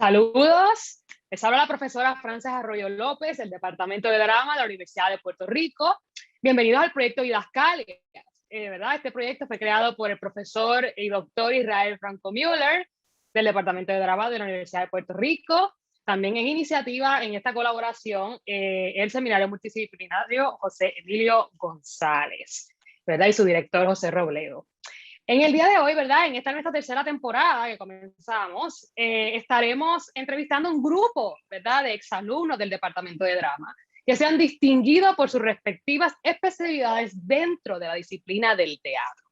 Saludos, les habla la profesora Frances Arroyo López, del Departamento de Drama de la Universidad de Puerto Rico. Bienvenidos al proyecto Didascalias. ¿Verdad? Este proyecto fue creado por el profesor y doctor Israel Franco Müller, del Departamento de Drama de la Universidad de Puerto Rico. También en iniciativa en esta colaboración el Seminario Multidisciplinario José Emilio González, ¿verdad? Y su director José Robledo. En el día de hoy, ¿verdad? En nuestra tercera temporada que comenzamos, estaremos entrevistando un grupo, ¿verdad? De exalumnos del Departamento de Drama, que se han distinguido por sus respectivas especialidades dentro de la disciplina del teatro.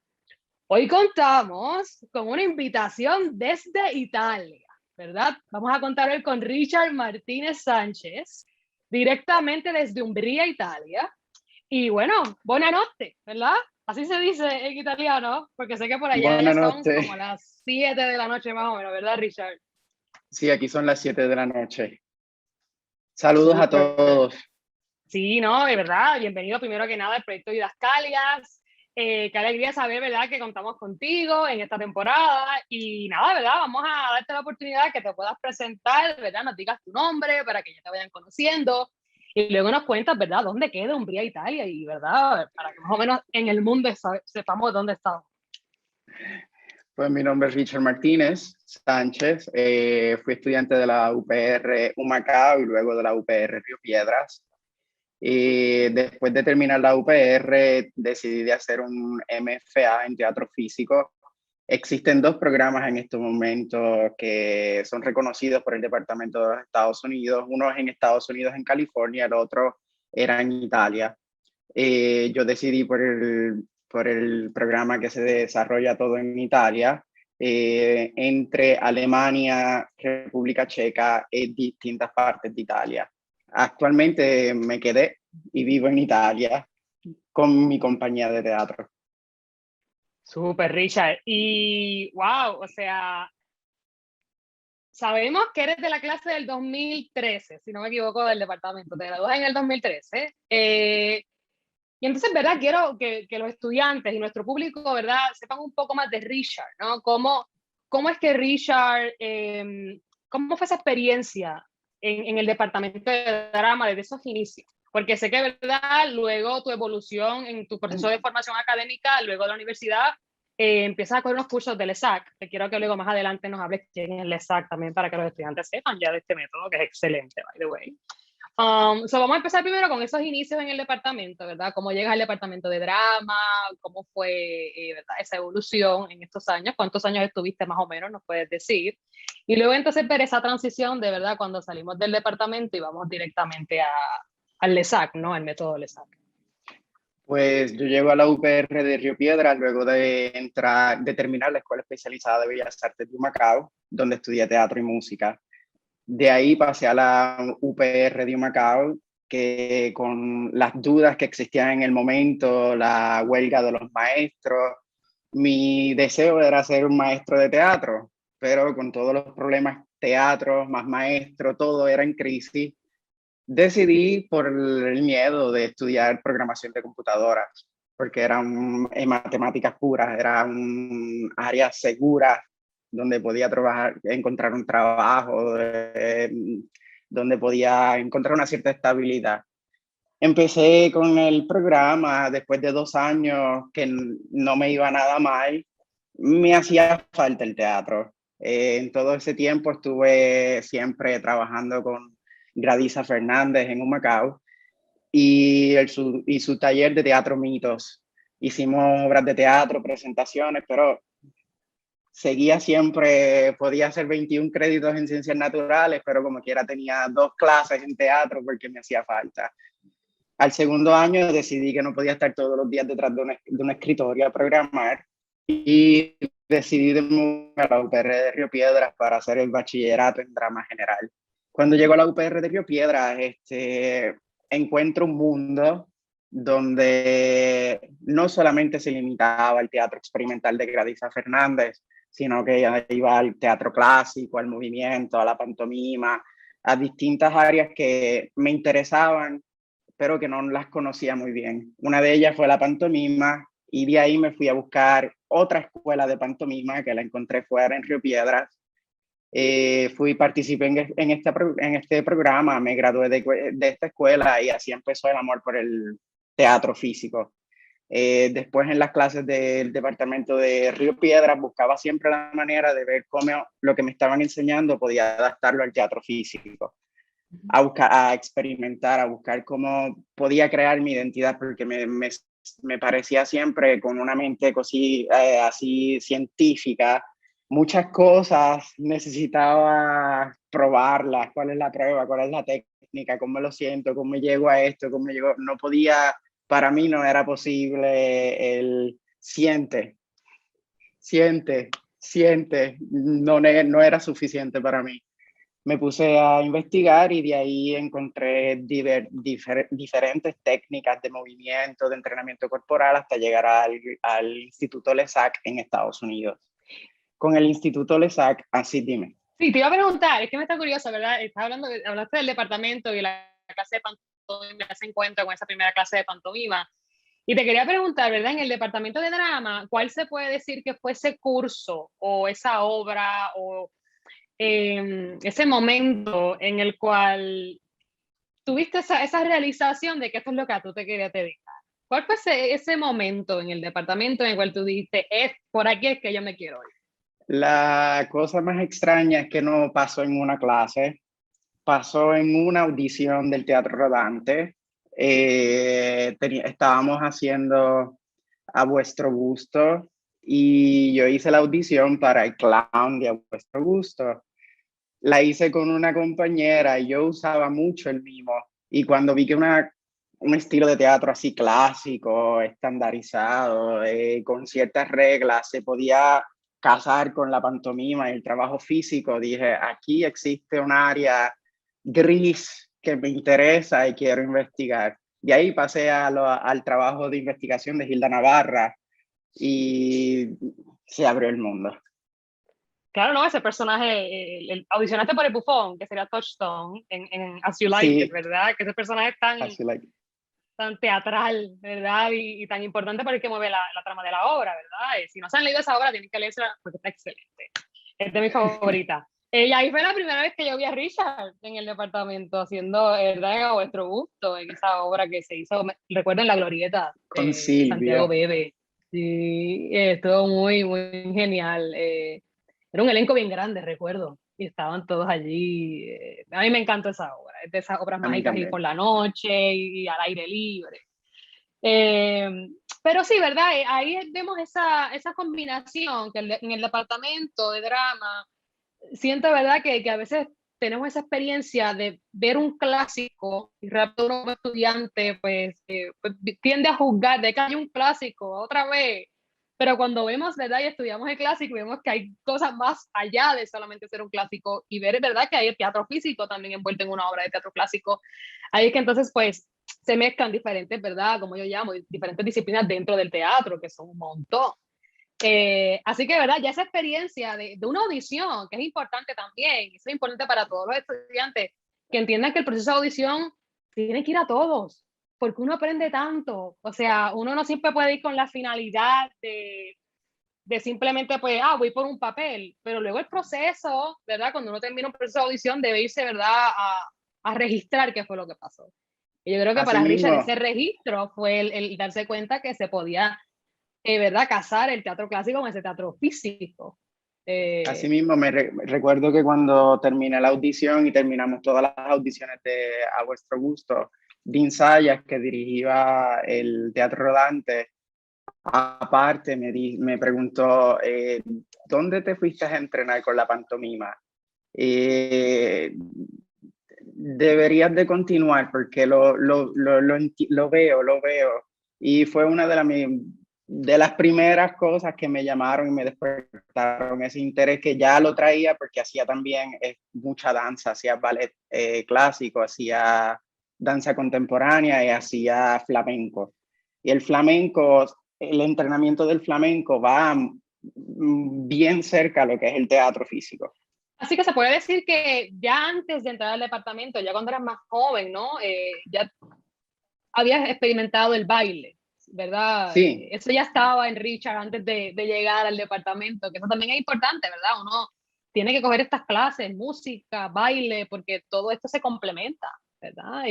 Hoy contamos con una invitación desde Italia, ¿verdad? Vamos a contar hoy con Richard Martínez Sánchez, directamente desde Umbría, Italia. Y bueno, buona notte, ¿verdad? Así se dice en italiano, porque sé que por allá ya son como las 7 de la noche más o menos, ¿verdad, Richard? Sí, aquí son las 7 de la noche. Saludos a todos. Sí, no, de verdad, bienvenido primero que nada al proyecto Didascalias. Qué alegría saber, ¿verdad?, que contamos contigo en esta temporada. Y nada, ¿verdad?, vamos a darte la oportunidad que te puedas presentar, ¿verdad?, nos digas tu nombre para que ya te vayan conociendo. Y luego nos cuentas, ¿verdad?, dónde queda Umbría, Italia, y, ¿verdad?, para que más o menos en el mundo sepamos dónde estamos. Pues mi nombre es Richard Martínez Sánchez. Fui estudiante de la UPR Humacao y luego de la UPR Río Piedras. Y después de terminar la UPR, decidí de hacer un MFA en teatro físico. Existen dos programas en estos momentos que son reconocidos por el Departamento de los Estados Unidos. Uno es en Estados Unidos, en California, el otro era en Italia. Yo decidí por el programa que se desarrolla todo en Italia, entre Alemania, República Checa y distintas partes de Italia. Actualmente me quedé y vivo en Italia con mi compañía de teatro. Súper, Richard. Y wow, o sea, sabemos que eres de la clase del 2013, si no me equivoco, del departamento. Te gradúas en el 2013. Y entonces, ¿verdad? Quiero que los estudiantes y nuestro público, ¿verdad?, sepan un poco más de Richard, ¿no? ¿Cómo es que Richard, cómo fue esa experiencia en el departamento de drama desde esos inicios? Porque sé que, ¿verdad?, luego tu evolución en tu proceso de formación académica, luego de la universidad, empiezas a coger unos cursos del ESAC, que quiero que luego más adelante nos hables quién es el ESAC también para que los estudiantes sepan ya de este método, que es excelente, by the way. Vamos a empezar primero con esos inicios en el departamento, ¿verdad? ¿Cómo llegas al departamento de drama? ¿Cómo fue, ¿verdad?, esa evolución en estos años? ¿Cuántos años estuviste más o menos? Nos puedes decir. Y luego entonces ver esa transición de, ¿verdad?, cuando salimos del departamento y vamos directamente al LESAC, ¿no? Al método LESAC. Pues yo llego a la UPR de Río Piedras luego de terminar la Escuela Especializada de Bellas Artes de Humacao, donde estudié teatro y música. De ahí pasé a la UPR de Humacao, que con las dudas que existían en el momento, la huelga de los maestros, mi deseo era ser un maestro de teatro, pero con todos los problemas, teatro, más maestro, todo era en crisis. Decidí por el miedo de estudiar programación de computadoras, porque eran matemáticas puras, era un área segura donde podía trabajar, encontrar un trabajo, donde podía encontrar una cierta estabilidad. Empecé con el programa después de 2 años que no me iba nada mal. Me hacía falta el teatro. En todo ese tiempo estuve siempre trabajando con Gradisa Fernández en Humacao y su taller de teatro mitos. Hicimos obras de teatro, presentaciones, pero seguía siempre, podía hacer 21 créditos en ciencias naturales, pero como quiera tenía 2 clases en teatro porque me hacía falta. Al segundo año decidí que no podía estar todos los días detrás de un escritorio a programar y decidí de moverme a la UPR de Río Piedras para hacer el bachillerato en drama general. Cuando llego a la UPR de Río Piedras, encuentro un mundo donde no solamente se limitaba al teatro experimental de Gradisa Fernández, sino que iba al teatro clásico, al movimiento, a la pantomima, a distintas áreas que me interesaban, pero que no las conocía muy bien. Una de ellas fue la pantomima, y de ahí me fui a buscar otra escuela de pantomima que la encontré fuera en Río Piedras, Participé en este programa, me gradué de esta escuela y así empezó el amor por el teatro físico. Después en las clases del departamento de Río Piedras buscaba siempre la manera de ver cómo lo que me estaban enseñando podía adaptarlo al teatro físico, a experimentar, a buscar cómo podía crear mi identidad, porque me parecía siempre con una mente así científica. Muchas cosas necesitaba probarlas, cuál es la prueba, cuál es la técnica, cómo lo siento, cómo llego a esto, cómo llego, no podía, para mí no era posible el siente, no era suficiente para mí. Me puse a investigar y de ahí encontré diferentes técnicas de movimiento, de entrenamiento corporal, hasta llegar al Instituto LESAC en Estados Unidos. Con el Instituto LESAC, así dime. Sí, te iba a preguntar, es que me está curiosa, ¿verdad? Hablaste del departamento y la clase de pantomima, ese encuentro con esa primera clase de pantomima. Y te quería preguntar, ¿verdad? En el departamento de drama, ¿cuál se puede decir que fue ese curso o esa obra o ese momento en el cual tuviste esa realización de que esto es lo que a tú te querías dedicar? ¿Cuál fue ese momento en el departamento en el cual tú dijiste, por aquí es que yo me quiero ir? La cosa más extraña es que no pasó en una clase, pasó en una audición del Teatro Rodante. Estábamos haciendo A Vuestro Gusto y yo hice la audición para el clown de A Vuestro Gusto. La hice con una compañera y yo usaba mucho el mimo. Y cuando vi que un estilo de teatro así clásico, estandarizado, con ciertas reglas, se podía casar con la pantomima y el trabajo físico, dije, aquí existe un área gris que me interesa y quiero investigar. De ahí pasé al trabajo de investigación de Gilda Navarra y se abrió el mundo. Claro, no, ese personaje, audicionaste por el bufón, que sería Touchstone, en As You Like Sí, It, ¿verdad? Que ese personaje es tan teatral, ¿verdad? Y tan importante para el que mueve la trama de la obra, ¿verdad? Si no se han leído esa obra, tienen que leerla porque está excelente. Es de mis favoritas. Y ahí fue la primera vez que yo vi a Richard en el departamento, haciendo, ¿verdad? A vuestro gusto, en esa obra que se hizo, recuerdo, en la Glorieta con de Santiago Silvio. Bebe. Sí, estuvo muy, muy genial. Era un elenco bien grande, recuerdo, y estaban todos allí. A mí me encantó esa obra, es de esas obras A mí mágicas y por también. la noche y al aire libre. Eh, pero sí, ¿verdad? Ahí vemos esa combinación que en el departamento de drama, siento, ¿verdad? Que a veces tenemos esa experiencia de ver un clásico y rápido uno como estudiante pues tiende a juzgar de que hay un clásico otra vez, pero cuando vemos, ¿verdad? Y estudiamos el clásico, vemos que hay cosas más allá de solamente ser un clásico y ver, ¿verdad? Que hay el teatro físico también envuelto en una obra de teatro clásico. Ahí es que entonces, pues, se mezclan diferentes, ¿verdad? Como yo llamo, diferentes disciplinas dentro del teatro, que son un montón. Así que, ¿verdad? Ya esa experiencia de una audición, que es importante también, eso es importante para todos los estudiantes, que entiendan que el proceso de audición tiene que ir a todos, porque uno aprende tanto. O sea, uno no siempre puede ir con la finalidad de simplemente, pues, voy por un papel, pero luego el proceso, ¿verdad? Cuando uno termina un proceso de audición, debe irse, ¿verdad? A registrar qué fue lo que pasó. Y yo creo que para Richard Asimismo, ese registro fue el darse cuenta que se podía ¿verdad? Casar el teatro clásico con ese teatro físico. Asimismo, recuerdo que cuando terminé la audición y terminamos todas las audiciones de A Vuestro Gusto, Dean Sayas, que dirigía el Teatro Rodante, aparte me preguntó, ¿dónde te fuiste a entrenar con la pantomima? Deberías de continuar porque lo veo. Y fue una de las primeras cosas que me llamaron y me despertaron ese interés que ya lo traía porque hacía también mucha danza, hacía ballet clásico, hacía danza contemporánea y hacía flamenco. Y el flamenco, el entrenamiento del flamenco va bien cerca a lo que es el teatro físico. Así que se puede decir que ya antes de entrar al departamento, ya cuando eras más joven, ¿no? Ya habías experimentado el baile, ¿verdad? Sí, Eso ya estaba en Richard antes de llegar al departamento, que eso también es importante, ¿verdad? Uno tiene que coger estas clases, música, baile, porque todo esto se complementa, ¿verdad?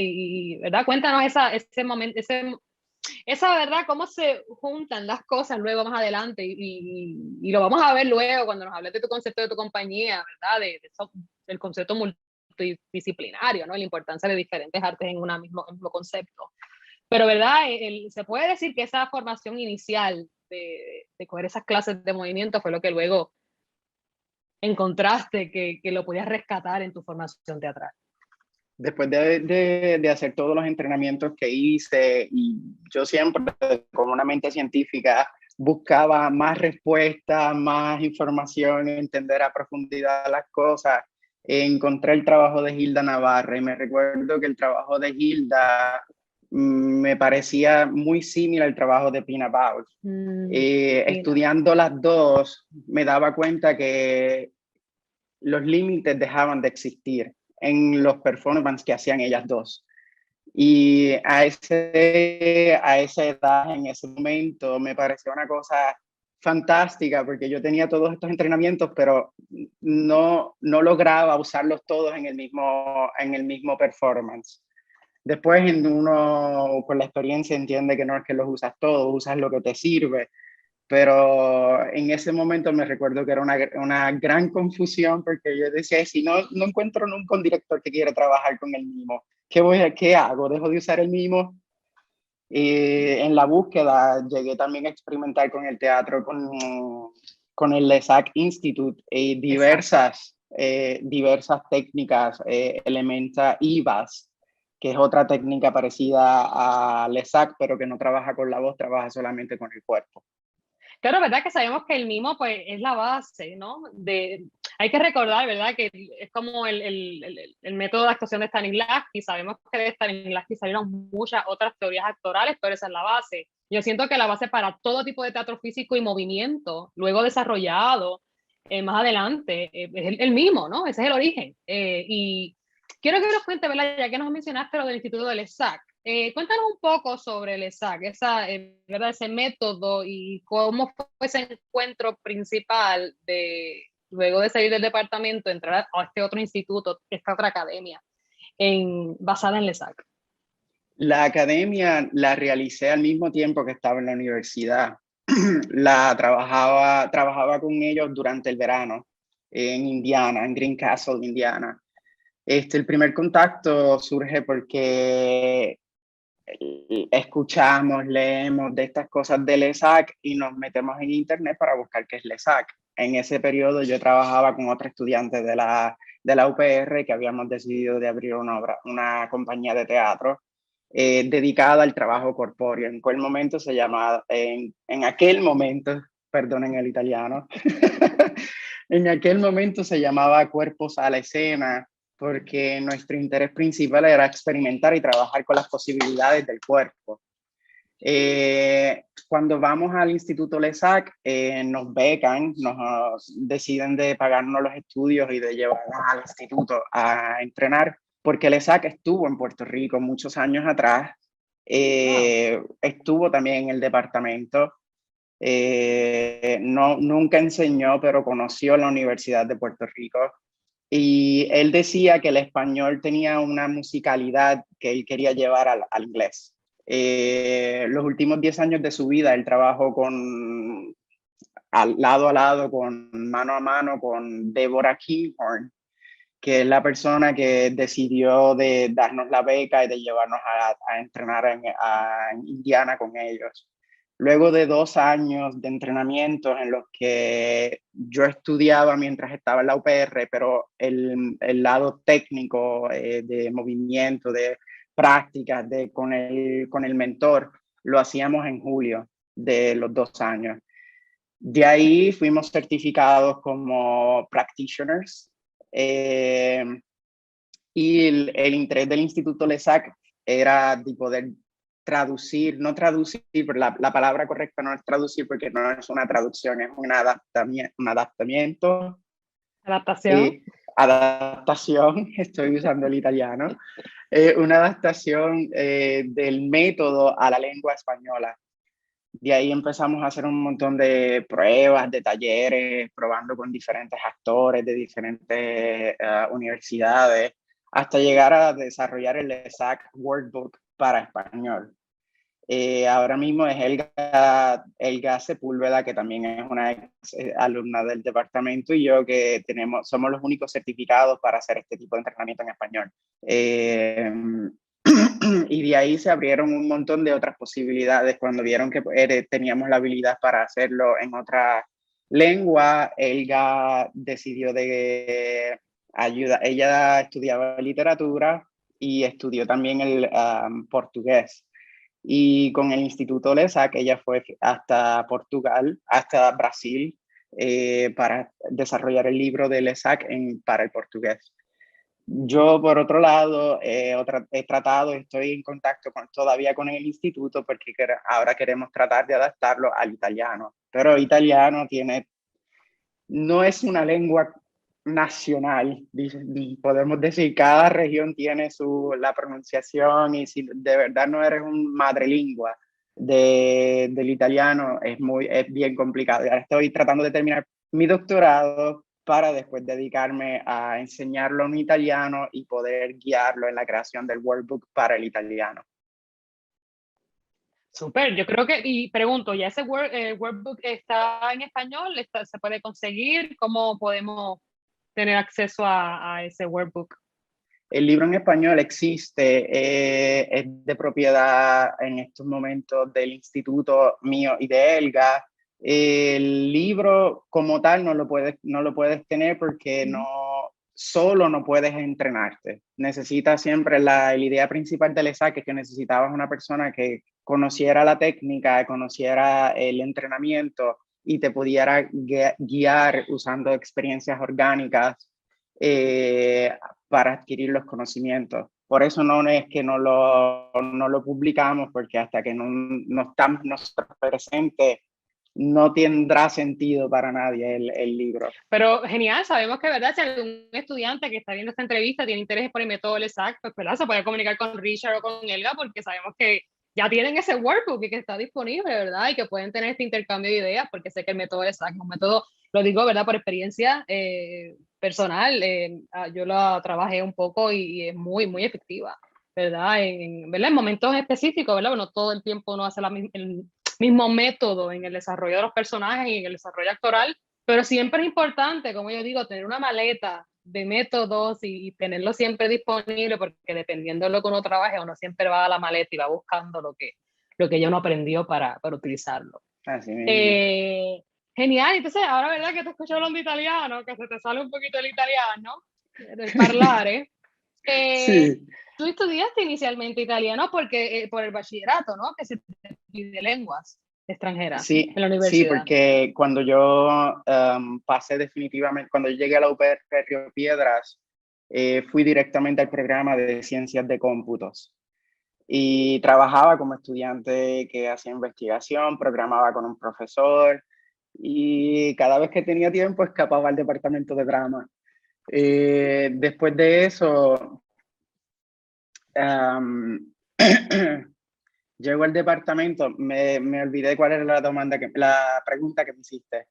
¿verdad? Cuéntanos ese momento, esa verdad, cómo se juntan las cosas luego más adelante y lo vamos a ver luego cuando nos hables de tu concepto de tu compañía, ¿verdad? Del concepto multidisciplinario, ¿no? La importancia de diferentes artes en un mismo concepto. Pero, ¿verdad? Se puede decir que esa formación inicial de coger esas clases de movimiento fue lo que luego encontraste que lo podías rescatar en tu formación teatral. Después de hacer todos los entrenamientos que hice, y yo siempre con una mente científica buscaba más respuestas, más información, entender a profundidad las cosas, encontré el trabajo de Hilda Navarra y me recuerdo que el trabajo de Hilda me parecía muy similar al trabajo de Pina Bausch. Estudiando las dos, me daba cuenta que los límites dejaban de existir en los performances que hacían ellas dos. Y a esa edad, en ese momento, me pareció una cosa fantástica, porque yo tenía todos estos entrenamientos, pero no lograba usarlos todos en el mismo performance. Después uno con la experiencia entiende que no es que los usas todos, usas lo que te sirve, pero en ese momento me recuerdo que era una gran confusión, porque yo decía, si no encuentro nunca un director que quiera trabajar con el mimo, ¿qué hago? ¿Dejo de usar el mimo? Y en la búsqueda llegué también a experimentar con el teatro, con el LESAC Institute, y diversas técnicas, Elementa IVAS, que es otra técnica parecida a LESAC, pero que no trabaja con la voz, trabaja solamente con el cuerpo. Claro, verdad que sabemos que el mimo pues es la base, ¿no? Hay que recordar, ¿verdad? Que es como el método de actuación de Stanislavski. Sabemos que de Stanislavski salieron muchas otras teorías actorales, pero esa es la base. Yo siento que la base para todo tipo de teatro físico y movimiento, luego desarrollado más adelante, es el mimo, ¿no? Ese es el origen. Y quiero que nos cuente, ¿verdad? Ya que nos mencionaste lo del Instituto del ESAC. Cuéntanos un poco sobre el ESAC, ¿verdad? Ese método y cómo fue ese encuentro principal luego de salir del departamento, entrar a este otro instituto, esta otra academia, basada en el ESAC. La academia la realicé al mismo tiempo que estaba en la universidad. Trabajaba con ellos durante el verano en Indiana, en Greencastle, Indiana. El primer contacto surge porque escuchamos, leemos de estas cosas del ESAC y nos metemos en internet para buscar qué es el ESAC. En ese periodo yo trabajaba con otros estudiantes de la UPR que habíamos decidido de abrir una compañía de teatro dedicada al trabajo corpóreo. En aquel momento, perdonen el italiano, en aquel momento se llamaba Cuerpos a la Escena, porque nuestro interés principal era experimentar y trabajar con las posibilidades del cuerpo. Cuando vamos al Instituto LESAC, nos becan, nos deciden de pagarnos los estudios y de llevarnos al instituto a entrenar, porque LESAC estuvo en Puerto Rico muchos años atrás, estuvo también en el departamento, nunca enseñó, pero conoció la Universidad de Puerto Rico. Y él decía que el español tenía una musicalidad que él quería llevar al inglés. Los últimos 10 años de su vida, él trabajó lado a lado, mano a mano con Deborah Kinghorn, que es la persona que decidió de darnos la beca y de llevarnos a entrenar en Indiana con ellos. Luego de 2 años de entrenamientos en los que yo estudiaba mientras estaba en la UPR, pero el lado técnico de movimiento, de prácticas con el mentor, lo hacíamos en julio de los 2 años. De ahí fuimos certificados como practitioners y el interés del Instituto LESAC era de poder traducir, no traducir, pero la palabra correcta no es traducir porque no es una traducción, es un adaptamiento. Adaptación. Adaptación, estoy usando el italiano. Una adaptación del método a la lengua española. De ahí empezamos a hacer un montón de pruebas, de talleres, probando con diferentes actores de diferentes universidades, hasta llegar a desarrollar el ESAC Workbook para español. Ahora mismo es Elga Sepúlveda, que también es una alumna del departamento, y yo, que somos los únicos certificados para hacer este tipo de entrenamiento en español. Y de ahí se abrieron un montón de otras posibilidades. Cuando vieron que teníamos la habilidad para hacerlo en otra lengua, Elga decidió de ayuda. Ella estudiaba literatura y estudió también el portugués. Y con el Instituto LESAC ella fue hasta Portugal, hasta Brasil, para desarrollar el libro de LESAC para el portugués. Yo, por otro lado, he tratado, estoy en contacto todavía con el instituto, porque ahora queremos tratar de adaptarlo al italiano. Pero italiano no es una lengua nacional, podemos decir, cada región tiene la pronunciación, y si de verdad no eres un madrelingua del italiano, es bien complicado. Ahora estoy tratando de terminar mi doctorado para después dedicarme a enseñarlo en italiano y poder guiarlo en la creación del workbook para el italiano. Súper, yo creo que, y pregunto, ¿ya ese workbook está en español? ¿Se puede conseguir? ¿Cómo podemos tener acceso a ese workbook? El libro en español existe, es de propiedad en estos momentos del instituto mío y de Elga. El libro como tal no lo puedes tener, porque solo no puedes entrenarte. Necesitas siempre, la idea principal del ESAC es que necesitabas una persona que conociera la técnica, conociera el entrenamiento y te pudiera guiar usando experiencias orgánicas para adquirir los conocimientos. Por eso no es que no lo publicamos, porque hasta que no estamos nosotros presentes, no tendrá sentido para nadie el libro. Pero genial, sabemos que, ¿verdad? Si algún estudiante que está viendo esta entrevista tiene interés por el método LESAC, pues, ¿verdad? Se puede comunicar con Richard o con Elga, porque sabemos que ya tienen ese workbook y que está disponible, ¿verdad? Y que pueden tener este intercambio de ideas, porque sé que el método LESAC es un método, lo digo, ¿verdad? Por experiencia personal, yo la trabajé un poco y es muy, muy efectiva, ¿verdad? ¿verdad? En momentos específicos, ¿verdad? Bueno, todo el tiempo uno hace el mismo método en el desarrollo de los personajes y en el desarrollo actoral, pero siempre es importante, como yo digo, tener una maleta de métodos y tenerlo siempre disponible, porque dependiendo de lo que uno trabaje, uno siempre va a la maleta y va buscando lo que ya uno aprendió para utilizarlo. Así mismo. Genial, entonces ahora, ¿verdad? Que te escucho hablando italiano, que se te sale un poquito el italiano, del parlare. Sí. Tú estudiaste inicialmente italiano porque, por el bachillerato, ¿no? Que se te pide lenguas extranjeras Sí, en la sí, universidad. porque cuando yo pasé definitivamente, cuando yo llegué a la UPR Río Piedras, fui directamente al programa de Ciencias de Cómputos y trabajaba como estudiante que hacía investigación, programaba con un profesor, y cada vez que tenía tiempo escapaba al departamento de drama. Después de eso, llego al departamento, me olvidé cuál era la pregunta que me hiciste.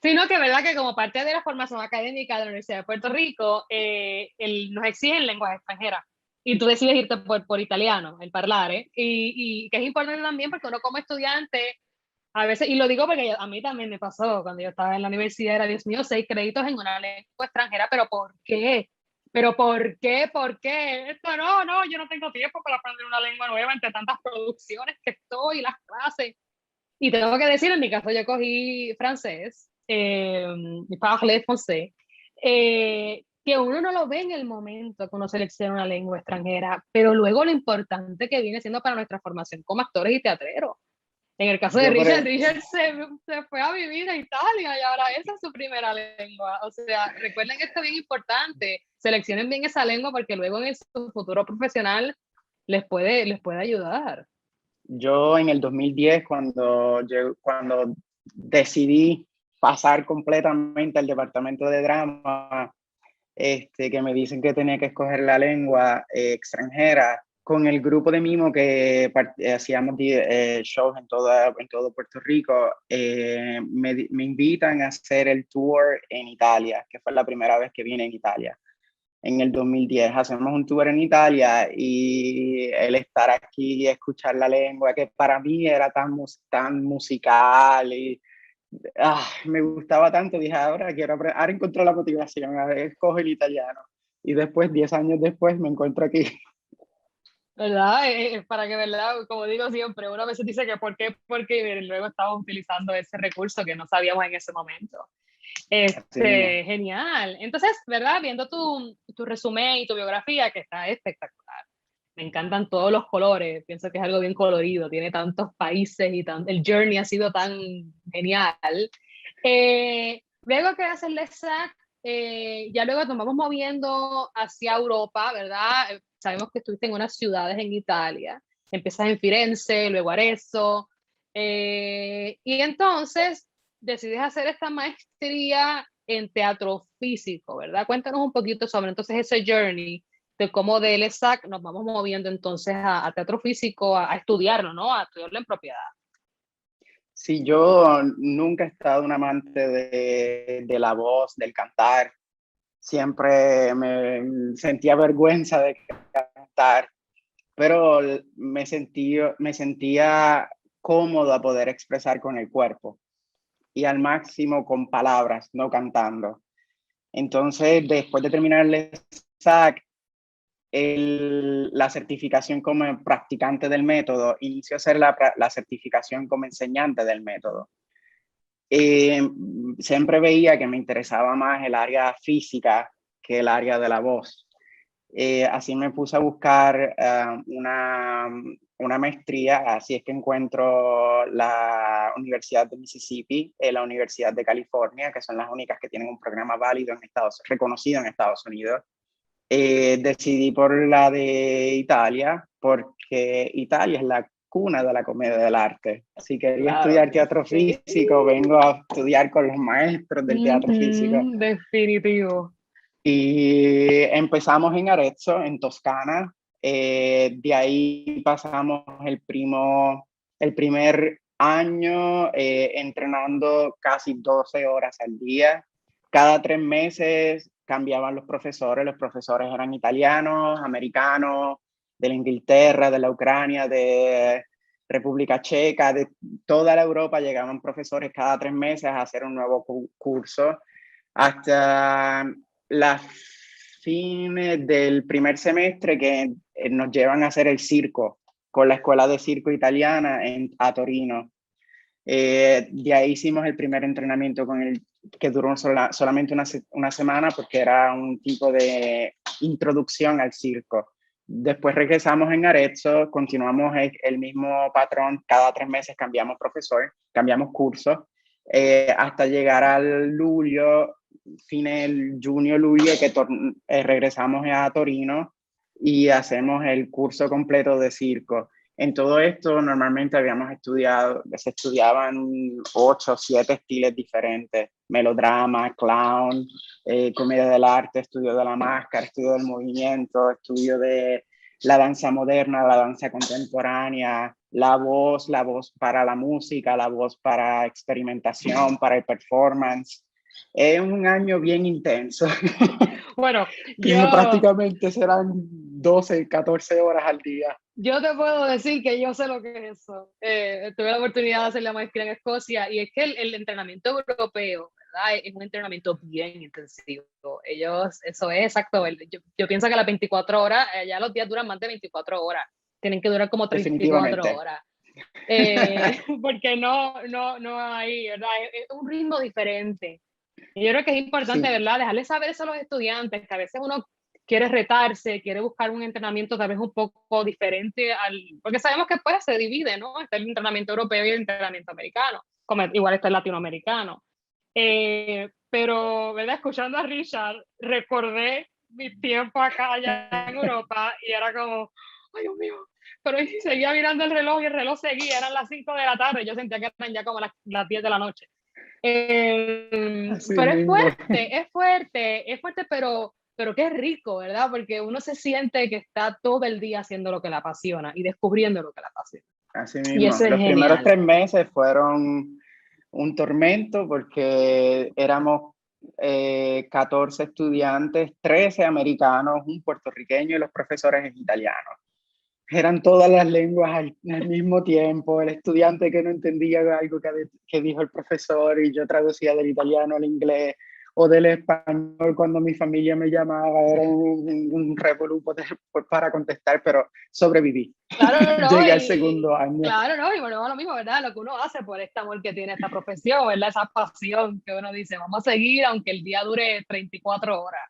Sino que verdad que como parte de la formación académica de la Universidad de Puerto Rico, nos exigen lenguas extranjeras y tú decides irte por italiano, el parlare, y que es importante también porque uno como estudiante, a veces, y lo digo porque a mí también me pasó cuando yo estaba en la universidad, era, Dios mío, 6 créditos en una lengua extranjera, pero ¿por qué? ¿Pero por qué? ¿Por qué? Esto no, yo no tengo tiempo para aprender una lengua nueva entre tantas producciones que estoy, las clases. Y tengo que decir, en mi caso yo cogí francés, parlé français, que uno no lo ve en el momento que uno selecciona una lengua extranjera, pero luego lo importante que viene siendo para nuestra formación como actores y teatreros. En el caso de Richard se fue a vivir a Italia y ahora esa es su primera lengua. O sea, recuerden que esto es bien importante, seleccionen bien esa lengua porque luego en su futuro profesional les puede ayudar. Yo en el 2010, cuando decidí pasar completamente al departamento de drama, que me dicen que tenía que escoger la lengua extranjera, con el grupo de Mimo que hacíamos shows en todo Puerto Rico, me invitan a hacer el tour en Italia, que fue la primera vez que vine en Italia. En el 2010 hacemos un tour en Italia y el estar aquí y escuchar la lengua, que para mí era tan musical y me gustaba tanto, dije, ahora ahora encontré la motivación, a ver, escojo el italiano. Y después, 10 años después, me encuentro aquí. ¿Verdad? Para que, ¿verdad? Como digo siempre, uno a veces dice que ¿por qué? Porque luego estamos utilizando ese recurso que no sabíamos en ese momento. Así mismo. Genial. Entonces, ¿verdad? Viendo tu resumen y tu biografía, que está espectacular. Me encantan todos los colores. Pienso que es algo bien colorido. Tiene tantos países y el journey ha sido tan genial. Luego que haces el ESAC, ya luego nos vamos moviendo hacia Europa, ¿verdad? Sabemos que estuviste en unas ciudades en Italia. Empiezas en Firenze, luego Arezzo. Y entonces decides hacer esta maestría en teatro físico, ¿verdad? Cuéntanos un poquito sobre entonces ese journey de cómo del ESAC nos vamos moviendo entonces a teatro físico, a estudiarlo, ¿no? A estudiarlo en propiedad. Sí, yo nunca he estado un amante de la voz, del cantar. Siempre me sentía vergüenza de cantar, pero me sentía cómodo a poder expresar con el cuerpo y al máximo con palabras, no cantando. Entonces, después de terminar el SAC, la certificación como practicante del método, inició a ser la certificación como enseñante del método. Siempre veía que me interesaba más el área física que el área de la voz. Así me puse a buscar una maestría, así es que encuentro la Universidad de Mississippi y la Universidad de California, que son las únicas que tienen un programa válido reconocido en Estados Unidos. Decidí por la de Italia, porque Italia es la cuna de la comedia del arte. Si quería Claro estudiar que teatro sí. físico, vengo a estudiar con los maestros del teatro físico. Definitivo. Y empezamos en Arezzo, en Toscana. De ahí pasamos el primer año entrenando casi 12 horas al día. Cada 3 meses cambiaban los profesores eran italianos, americanos, de la Inglaterra, de la Ucrania, de República Checa, de toda la Europa llegaban profesores cada 3 meses a hacer un nuevo curso, hasta las fines del primer semestre que nos llevan a hacer el circo con la Escuela de Circo Italiana a Torino. De ahí hicimos el primer entrenamiento que duró solamente una semana porque era un tipo de introducción al circo. Después regresamos en Arezzo, continuamos el mismo patrón, cada 3 meses cambiamos profesor, cambiamos curso, hasta llegar al julio, junio-julio, que regresamos a Torino y hacemos el curso completo de circo. En todo esto normalmente se estudiaban 8 o 7 estilos diferentes: melodrama, clown, comedia del arte, estudio de la máscara, estudio del movimiento, estudio de la danza moderna, la danza contemporánea, la voz para la música, la voz para experimentación, para el performance. Es un año bien intenso. Bueno, Que prácticamente serán 12, 14 horas al día. yo te puedo decir que yo sé lo que es eso. Tuve la oportunidad de hacer la maestría en Escocia y es que el entrenamiento europeo, ¿verdad? Es un entrenamiento bien intensivo. Ellos, eso es exacto. Yo pienso que las 24 horas, ya los días duran más de 24 horas. Tienen que durar como 34 horas. Porque no hay, ¿verdad? Es un ritmo diferente. Y yo creo que es importante, Sí. ¿verdad? Dejarles saber eso a los estudiantes, que a veces uno quiere retarse, quiere buscar un entrenamiento tal vez un poco diferente porque sabemos que pues se divide, ¿no? Está el entrenamiento europeo y el entrenamiento americano, como igual está el latinoamericano. Pero, ¿verdad? Escuchando a Richard, recordé mi tiempo acá allá en Europa y era como, ay Dios mío, pero seguía mirando el reloj y el reloj seguía, eran las 5 de la tarde, yo sentía que eran ya como las 10 de la noche. Así Pero mismo. es fuerte, pero pero qué rico, ¿verdad? Porque uno se siente que está todo el día haciendo lo que le apasiona y descubriendo lo que le apasiona. Así Y mismo. eso es Los primeros genial. 3 meses fueron un tormento porque éramos 14 estudiantes, 13 americanos, un puertorriqueño y los profesores en italiano. Eran todas las lenguas al mismo tiempo, el estudiante que no entendía algo que dijo el profesor y yo traducía del italiano al inglés o del español cuando mi familia me llamaba, era un revolú para contestar, pero sobreviví. Claro, ¿no? Llegué al segundo año. Claro, ¿no? Y bueno, lo mismo, ¿verdad? Lo que uno hace por este amor que tiene esta profesión, ¿verdad? Esa pasión que uno dice, vamos a seguir aunque el día dure 34 horas,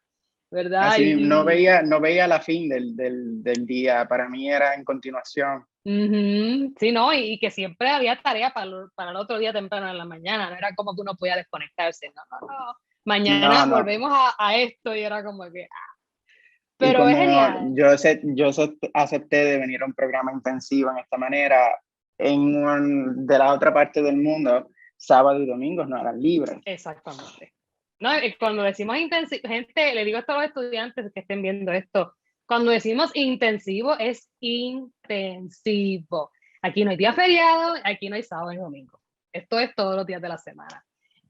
¿verdad? Así no veía la fin del día, para mí era en continuación. Sí, ¿no? Y que siempre había tarea para el otro día temprano en la mañana, no era como que uno podía desconectarse, no, no, no. Mañana No, no. volvemos a esto y era como que, Y pero es como genial. yo acepté de venir a un programa intensivo en esta manera, de la otra parte del mundo, sábado y domingos no eran libres. Exactamente. No, cuando decimos intensivo, gente, le digo esto a los estudiantes que estén viendo esto, cuando decimos intensivo es intensivo. Aquí no hay día feriado, aquí no hay sábado y domingo. Esto es todos los días de la semana.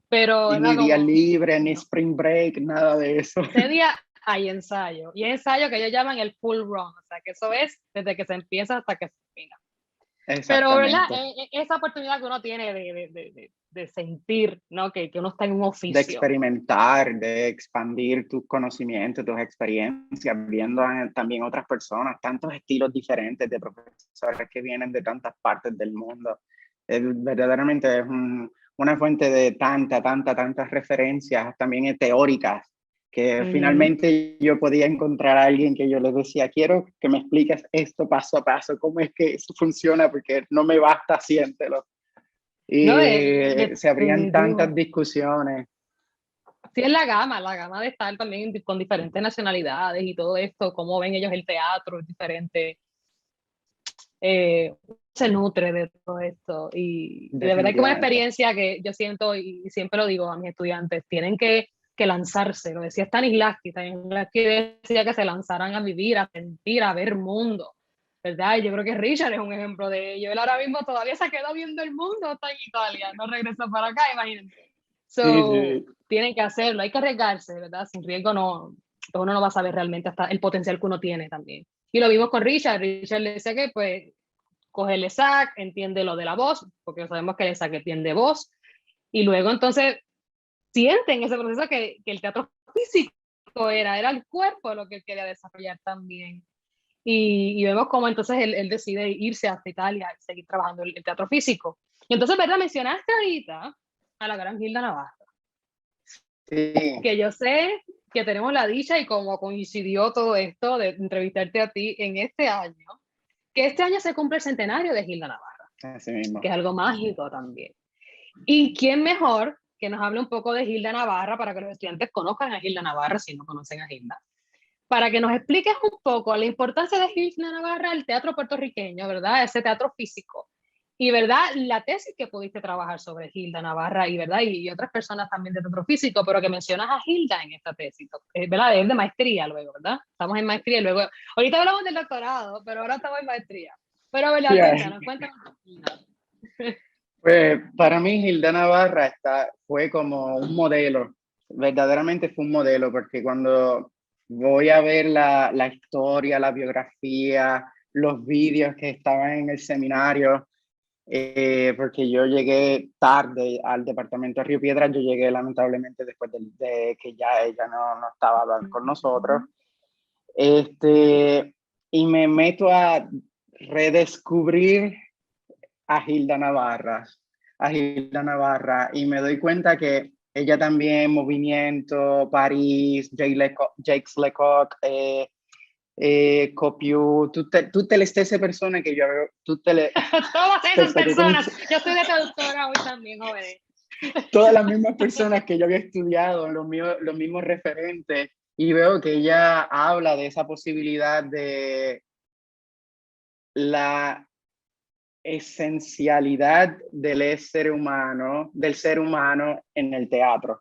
Pero, Y ¿verdad? ni día Como, libre, ni no. spring break, nada de eso. Ese día hay ensayo. Y es ensayo que ellos llaman el full run. O sea, que eso es desde que se empieza hasta que se termina. Pero, ¿verdad? Exactamente. Esa oportunidad que uno tiene de sentir, ¿no? Que uno está en un De oficio. experimentar, de expandir tus conocimientos, tus experiencias, viendo también otras personas, tantos estilos diferentes de profesores que vienen de tantas partes del mundo. Verdaderamente es una fuente de tantas referencias, también teóricas, que finalmente yo podía encontrar a alguien que yo le decía, quiero que me expliques esto paso a paso, cómo es que eso funciona, porque no me basta, siéntelo. No, Y se abrían tantas definitivo. discusiones. Sí, es la gama de estar también con diferentes nacionalidades y todo esto, cómo ven ellos el teatro, es diferente. Se nutre de todo esto. Y de verdad que es una Definitivamente. experiencia que yo siento, y siempre lo digo a mis estudiantes, tienen que lanzarse. Lo decía Stanislavski decía que se lanzaran a vivir, a sentir, a ver mundo. ¿Verdad? Y yo creo que Richard es un ejemplo de ello. Él ahora mismo todavía se quedó viendo el mundo, está en Italia, no regresó para acá, imagínense. Sí, So, sí. tienen que hacerlo, hay que arriesgarse, ¿verdad? Sin riesgo no, uno no va a saber realmente hasta el potencial que uno tiene también. Y lo vimos con Richard. Richard le decía que pues coge el ESAC, entiende lo de la voz, porque sabemos que el ESAC entiende voz, y luego entonces sienten ese proceso que el teatro físico era el cuerpo lo que él quería desarrollar también. Y vemos cómo entonces él decide irse hasta Italia y seguir trabajando el teatro físico. Y entonces, ¿verdad? Mencionaste ahorita a la gran Gilda Navarra, Sí, que yo sé que tenemos la dicha y como coincidió todo esto de entrevistarte a ti en este año, que este año se cumple el centenario de Gilda Navarra, así mismo. que es algo mágico también. ¿Y quién mejor que nos hable un poco de Gilda Navarra para que los estudiantes conozcan a Gilda Navarra si no conocen a Gilda? Para que nos expliques un poco la importancia de Gilda Navarra al teatro puertorriqueño, ¿verdad? Ese teatro físico. Y, ¿verdad? La tesis que pudiste trabajar sobre Gilda Navarra y, ¿verdad? Y otras personas también de teatro físico, pero que mencionas a Gilda en esta tesis, ¿verdad? Es de maestría luego, ¿verdad? Estamos en maestría y luego, ahorita hablamos del doctorado, pero ahora estamos en maestría. Pero, ¿verdad? Yeah. Cuéntanos. Pues para mí Gilda Navarra fue como un modelo, verdaderamente fue un modelo, porque cuando voy a ver la historia, la biografía, los vídeos que estaban en el seminario, porque yo llegué tarde al departamento de Río Piedras, yo llegué lamentablemente después de que ya ella no estaba con nosotros, y me meto a redescubrir a Gilda Navarra, y me doy cuenta que ella también, Movimiento, París, Jacques Lecoq, Copiu, tutte le stesse persone che io avevo, Todas esas aspetta che personas. comincio, Yo estoy de traductora hoy también, jóvenes. todas las mismas personas que yo había estudiado, los mismos referentes, y veo que ella habla de esa posibilidad de la esencialidad del ser humano en el teatro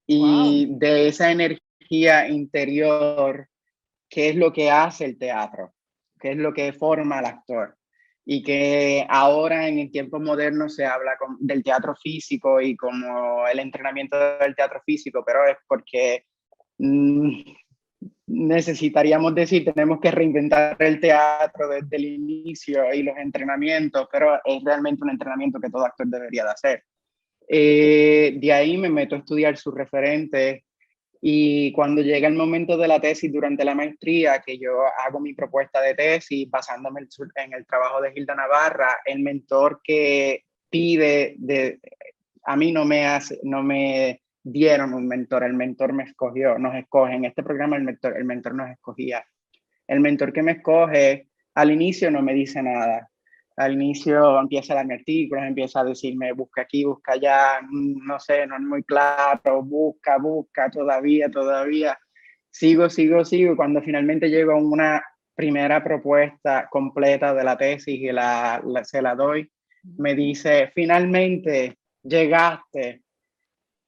Wow. y de esa energía energía interior, qué es lo que hace el teatro, qué es lo que forma al actor. Y que ahora en el tiempo moderno se habla del teatro físico y como el entrenamiento del teatro físico, pero es porque necesitaríamos decir, tenemos que reinventar el teatro desde el inicio y los entrenamientos, pero es realmente un entrenamiento que todo actor debería de hacer. De ahí me meto a estudiar sus referentes y cuando llega el momento de la tesis durante la maestría, que yo hago mi propuesta de tesis basándome en el trabajo de Hilda Navarra, el mentor que pide, a mí no me dieron un mentor, el mentor me escogió, nos escoge. En este programa el mentor nos escogía. El mentor que me escoge al inicio no me dice nada. Al inicio empieza a darme artículos, empieza a decirme busca aquí, busca allá, no sé, no es muy claro, busca, todavía. Sigo. Cuando finalmente llego a una primera propuesta completa de la tesis y se la doy, me dice, finalmente llegaste.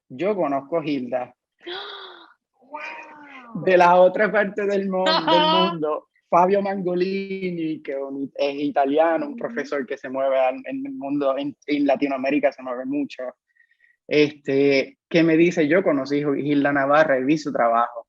Yo conozco a Hilda. Wow. De la otra parte del mundo, Fabio Mangolini, que es italiano, un profesor que se mueve en el mundo, en Latinoamérica se mueve mucho, que me dice, yo conocí a Hilda Navarra y vi su trabajo.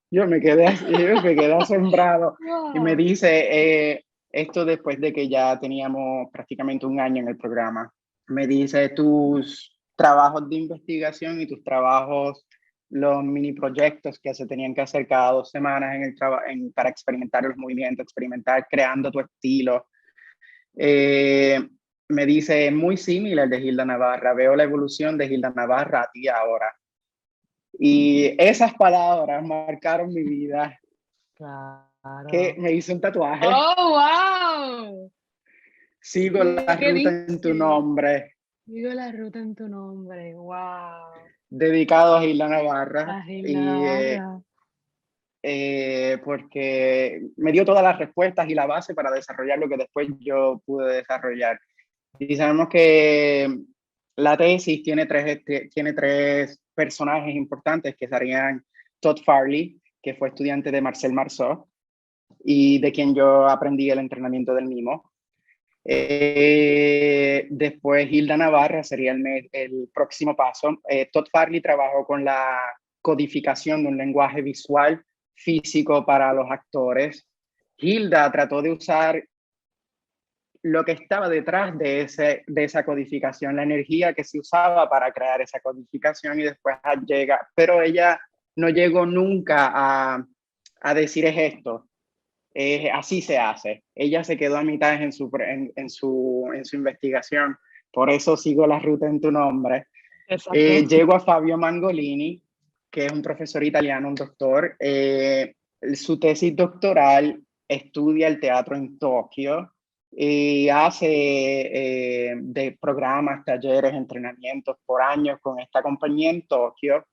Yo me quedé asombrado. Wow. Y me dice, esto después de que ya teníamos prácticamente un año en el programa, me dice, tus trabajos de investigación y tus trabajos, los mini proyectos que se tenían que hacer cada 2 semanas para experimentar los movimientos, experimentar creando tu estilo. Me dice, muy similar de Hilda Navarra, veo la evolución de Hilda Navarra a ti ahora. Y esas palabras marcaron mi vida. Claro. Que me hice un tatuaje. ¡Oh, wow! Sigo la ruta en tu nombre. Sigo la ruta en tu nombre, wow. Dedicado a Hilda Navarra. A Hilda Navarra. Porque me dio todas las respuestas y la base para desarrollar lo que después yo pude desarrollar. Y sabemos que la tesis tiene tres personajes importantes que serían Todd Farley, que fue estudiante de Marcel Marceau y de quien yo aprendí el entrenamiento del mimo. Después Hilda Navarra sería el próximo paso. Todd Farley trabajó con la codificación de un lenguaje visual físico para los actores. Hilda trató de usar lo que estaba detrás de esa codificación, la energía que se usaba para crear esa codificación y después llega, pero ella no llegó nunca a decir es esto. Así se hace. Ella se quedó a mitad en su investigación. Por eso sigo la ruta en tu nombre. Llego a Fabio Mangolini, que es un profesor italiano, un doctor. Su tesis doctoral estudia el teatro en Tokio y hace de programas, talleres, entrenamientos por años con esta compañía en Tokio.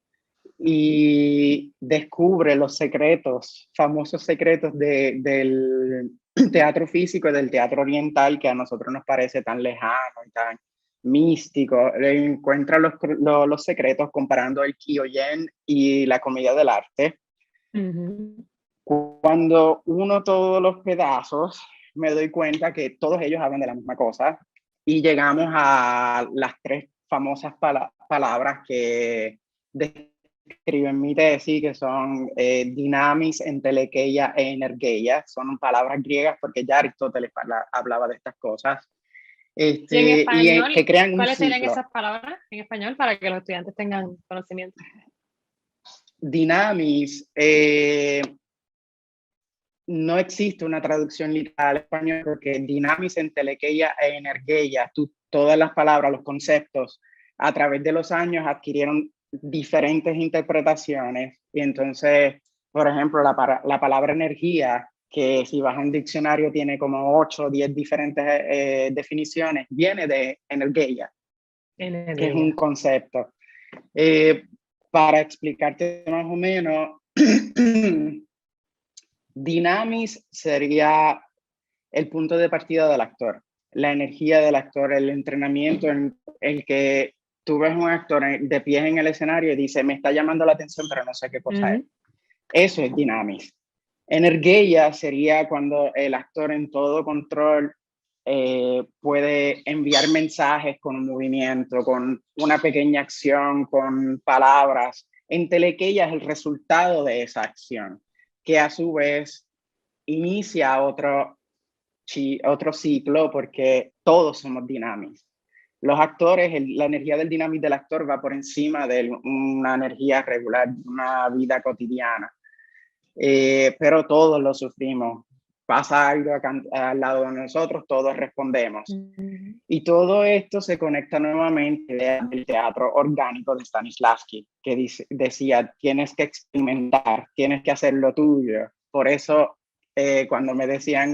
Y descubre los secretos, famosos secretos del teatro físico y del teatro oriental que a nosotros nos parece tan lejano y tan místico. Encuentra los secretos comparando el Kyogen y la comedia del arte. Cuando uno todos los pedazos, me doy cuenta que todos ellos hablan de la misma cosa y llegamos a las tres famosas palabras que escriben mi tesis, que son dinamis, entelequia e energeia. Son palabras griegas porque ya Aristóteles hablaba de estas cosas. ¿Y en español, que crean un cuáles serían ciclo. esas palabras en español para que los estudiantes tengan conocimiento? Dinamis, no existe una traducción literal al español porque dinamis, entelequia e energeia, todas las palabras, los conceptos, a través de los años adquirieron diferentes interpretaciones. Y entonces, por ejemplo, la palabra energía, que si vas a un diccionario tiene como 8 o 10 diferentes definiciones, viene de energeia, que es un concepto. Para explicarte más o menos, dinamis sería el punto de partida del actor, la energía del actor, el entrenamiento en el que tú ves un actor de pie en el escenario y dice, me está llamando la atención, pero no sé qué cosa es. Eso es Dynamis. Energía sería cuando el actor en todo control puede enviar mensajes con un movimiento, con una pequeña acción, con palabras. Entelequia es el resultado de esa acción, que a su vez inicia otro ciclo porque todos somos dinámicos. Los actores, la energía del dinámico del actor va por encima de una energía regular, una vida cotidiana. Pero todos lo sufrimos. Pasa algo al lado de nosotros, todos respondemos. Y todo esto se conecta nuevamente al teatro orgánico de Stanislavski, que decía, tienes que experimentar, tienes que hacer lo tuyo. Por eso, cuando me decían,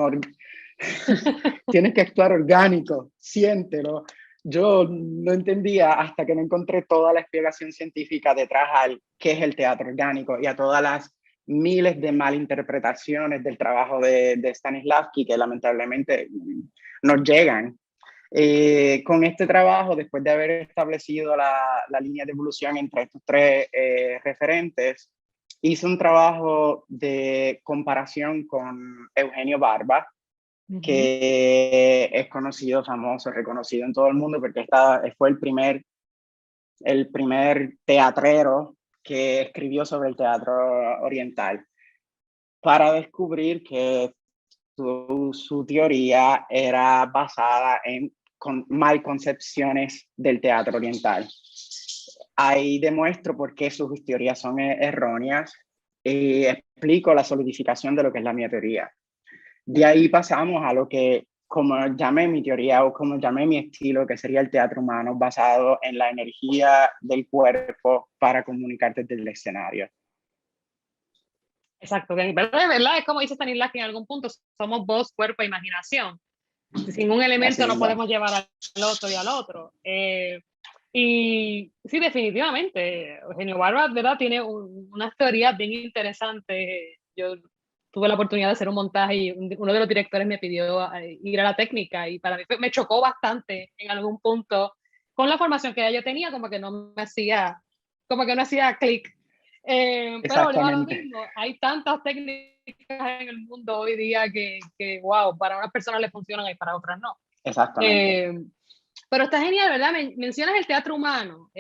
tienes que actuar orgánico, siéntelo, yo no entendía hasta que no encontré toda la explicación científica detrás al qué es el teatro orgánico y a todas las miles de malinterpretaciones del trabajo de Stanislavski que lamentablemente nos llegan. Con este trabajo, después de haber establecido la línea de evolución entre estos tres referentes, hice un trabajo de comparación con Eugenio Barba, que es conocido, famoso, reconocido en todo el mundo porque fue el primer teatrero que escribió sobre el teatro oriental para descubrir que su teoría era basada en malconcepciones del teatro oriental. Ahí demuestro por qué sus teorías son erróneas y explico la solidificación de lo que es la mi teoría. De ahí pasamos a lo que, como llamé mi teoría o como llamé mi estilo, que sería el teatro humano, basado en la energía del cuerpo para comunicar desde el escenario. Exacto, ¿verdad? Es como dice Stanislavski, en algún punto somos voz, cuerpo e imaginación. Sin un elemento no podemos llevar al otro y al otro. Y sí, definitivamente, Eugenio Barba, ¿verdad? Tiene unas teorías bien interesantes. Yo tuve la oportunidad de hacer un montaje y uno de los directores me pidió ir a la técnica y para mí me chocó bastante en algún punto con la formación que yo tenía, como que no hacía clic. Pero volvemos a lo mismo, hay tantas técnicas en el mundo hoy día que wow, para unas personas le funcionan y para otras no. Exactamente. Pero está genial, ¿verdad? Mencionas el teatro humano.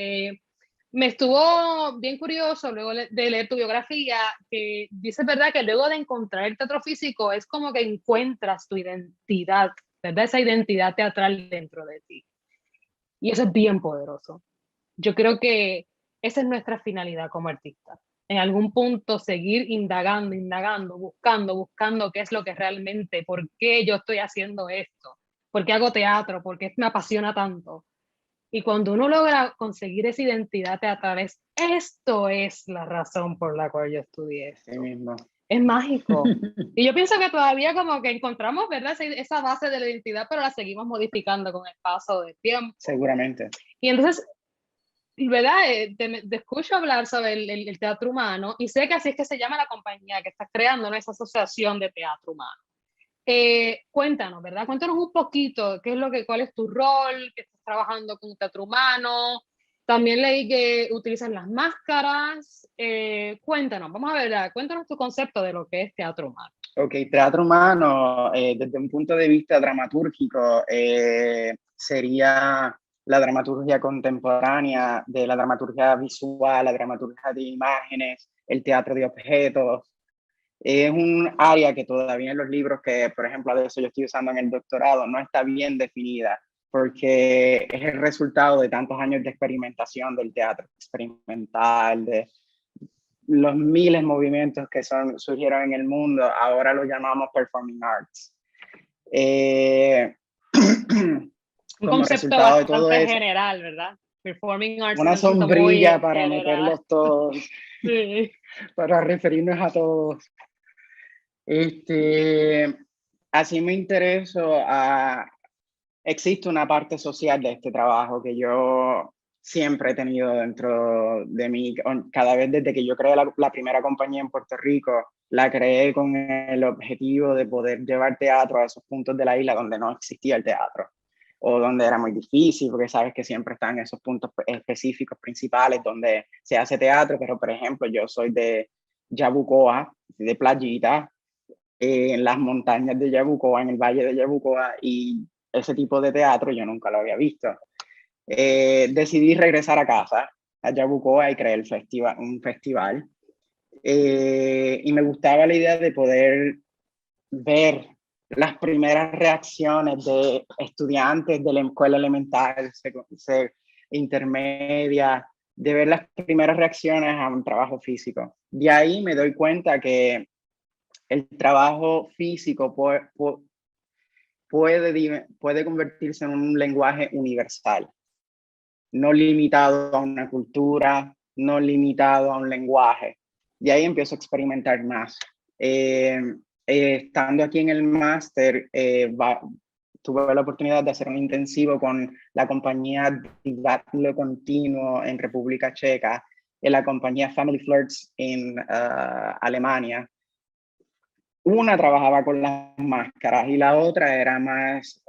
Me estuvo bien curioso luego de leer tu biografía, que dices, ¿verdad? Que luego de encontrar el teatro físico es como que encuentras tu identidad, ¿verdad? Esa identidad teatral dentro de ti. Y eso es bien poderoso. Yo creo que esa es nuestra finalidad como artistas. En algún punto seguir indagando, buscando qué es lo que realmente, por qué yo estoy haciendo esto, por qué hago teatro, por qué me apasiona tanto. Y cuando uno logra conseguir esa identidad teatral, esto es la razón por la cual yo estudié esto. Sí mismo. Es mágico. Y yo pienso que todavía como que encontramos, ¿verdad? Esa base de la identidad, pero la seguimos modificando con el paso del tiempo. Seguramente. Y entonces, ¿verdad? Te escucho hablar sobre el teatro humano y sé que así es que se llama la compañía que estás creando, ¿no? Esa asociación de teatro humano. Cuéntanos, ¿verdad? Cuéntanos un poquito cuál es tu rol, que estás trabajando con teatro humano. También leí que utilizan las máscaras. Cuéntanos, vamos a ver, cuéntanos tu concepto de lo que es teatro humano. Ok, teatro humano, desde un punto de vista dramatúrgico, sería la dramaturgia contemporánea, de la dramaturgia visual, la dramaturgia de imágenes, el teatro de objetos. Es un área que todavía en los libros que, por ejemplo, de eso yo estoy usando en el doctorado, no está bien definida, porque es el resultado de tantos años de experimentación del teatro experimental, de los miles de movimientos que surgieron en el mundo, ahora lo llamamos performing arts. Un concepto bastante general, ¿verdad? Performing arts. Una sombrilla para meterlos todos, sí. para referirnos a todos. Así me intereso existe una parte social de este trabajo que yo siempre he tenido dentro de mí. Cada vez desde que yo creé la primera compañía en Puerto Rico, la creé con el objetivo de poder llevar teatro a esos puntos de la isla donde no existía el teatro o donde era muy difícil, porque sabes que siempre están esos puntos específicos, principales, donde se hace teatro, pero por ejemplo yo soy de Yabucoa, de playita, en las montañas de Yabucoa, en el valle de Yabucoa, y ese tipo de teatro yo nunca lo había visto. Decidí regresar a casa, a Yabucoa, y creé un festival. Y me gustaba la idea de poder ver las primeras reacciones de estudiantes de la escuela elemental, intermedia, de ver las primeras reacciones a un trabajo físico. De ahí me doy cuenta que el trabajo físico puede convertirse en un lenguaje universal, no limitado a una cultura, no limitado a un lenguaje. De ahí empiezo a experimentar más. Estando aquí en el máster, tuve la oportunidad de hacer un intensivo con la compañía Divadlo Continuo en República Checa, en la compañía Family Flirts en Alemania. Una trabajaba con las máscaras y la otra era más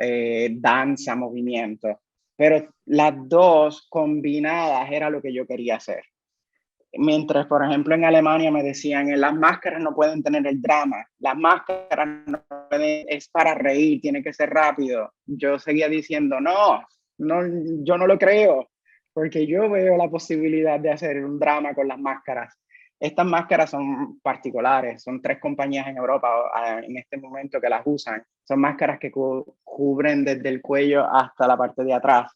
danza, movimiento. Pero las dos combinadas era lo que yo quería hacer. Mientras, por ejemplo, en Alemania me decían, las máscaras no pueden tener el drama, las máscaras no pueden, es para reír, tiene que ser rápido. Yo seguía diciendo, no, yo no lo creo, porque yo veo la posibilidad de hacer un drama con las máscaras. Estas máscaras son particulares, son 3 compañías en Europa en este momento que las usan. Son máscaras que cubren desde el cuello hasta la parte de atrás.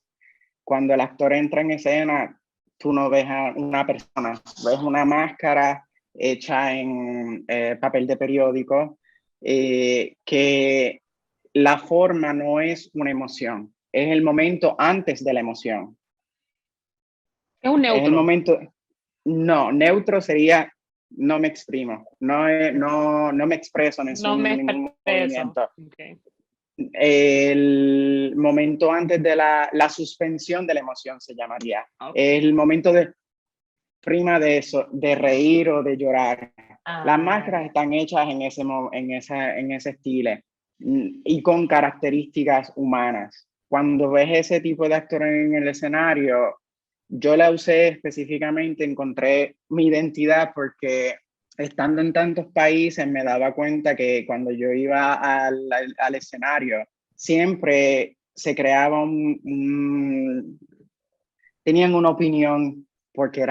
Cuando el actor entra en escena, tú no ves a una persona, ves una máscara hecha en papel de periódico, que la forma no es una emoción, es el momento antes de la emoción. Es un Es el neutro. momento, no, neutro sería no me exprimo, no me expreso en No me ningún expreso. movimiento. Okay. El momento antes de la suspensión de la emoción se llamaría. Okay. El momento de prima de eso, de reír o de llorar. Las máscaras están hechas en ese estilo y con características humanas. Cuando ves ese tipo de actor en el escenario, yo la usé específicamente, encontré mi identidad porque estando en tantos países me daba cuenta que cuando yo iba al escenario, siempre se creaba tenían una opinión porque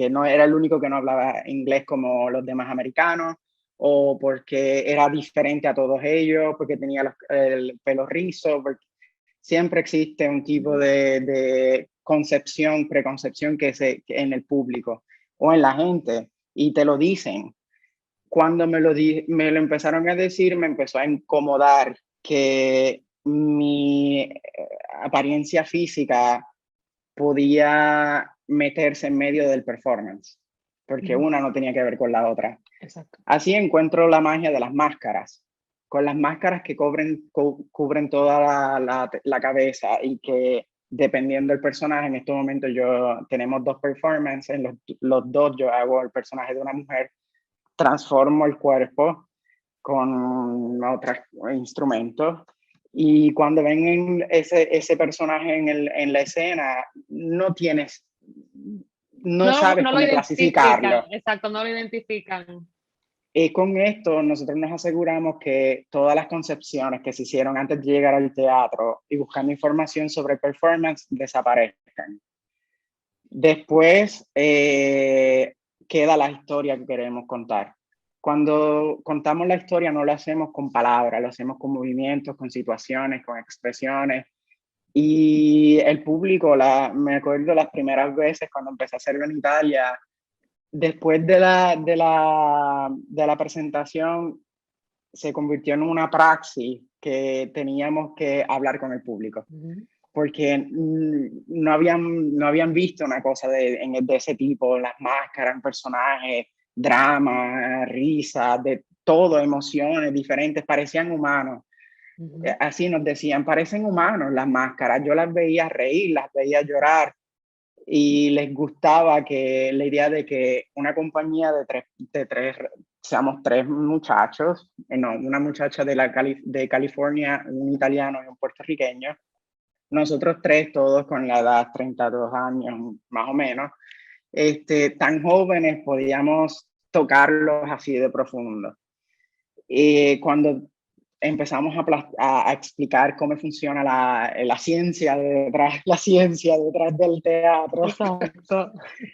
no era el único que no hablaba inglés como los demás americanos, o porque era diferente a todos ellos, porque tenía el pelo rizo, porque siempre existe un tipo de preconcepción que en el público o en la gente, y te lo dicen. Cuando me lo empezaron a decir, me empezó a incomodar que mi apariencia física podía meterse en medio del performance, porque una no tenía que ver con la otra. Exacto. Así encuentro la magia de las máscaras, con las máscaras que cubren toda la cabeza, y que dependiendo del personaje, en este momento tenemos 2 performances, en los 2 yo hago el personaje de una mujer, transformo el cuerpo con otros instrumentos, y cuando ven ese personaje en la escena, no sabes No lo cómo identifican, clasificarlo. exacto, no lo identifican. Y con esto nosotros nos aseguramos que todas las concepciones que se hicieron antes de llegar al teatro y buscando información sobre performance desaparezcan. Después queda la historia que queremos contar. Cuando contamos la historia no lo hacemos con palabras, lo hacemos con movimientos, con situaciones, con expresiones. Y el público, me acuerdo las primeras veces cuando empecé a hacerlo en Italia, después de la presentación, se convirtió en una praxis que teníamos que hablar con el público, porque no habían visto una cosa de ese tipo, las máscaras, personajes, drama, risa, de todo, emociones diferentes, parecían humanos. Así nos decían, parecen humanos las máscaras. Yo las veía reír, las veía llorar, y les gustaba la idea de que una compañía de tres, seamos 3 muchachos, no, una muchacha de California, un italiano y un puertorriqueño, nosotros 3 todos con la edad 32 años más o menos, tan jóvenes podíamos tocarlos así de profundo. Y cuando empezamos a explicar cómo funciona la ciencia detrás del teatro,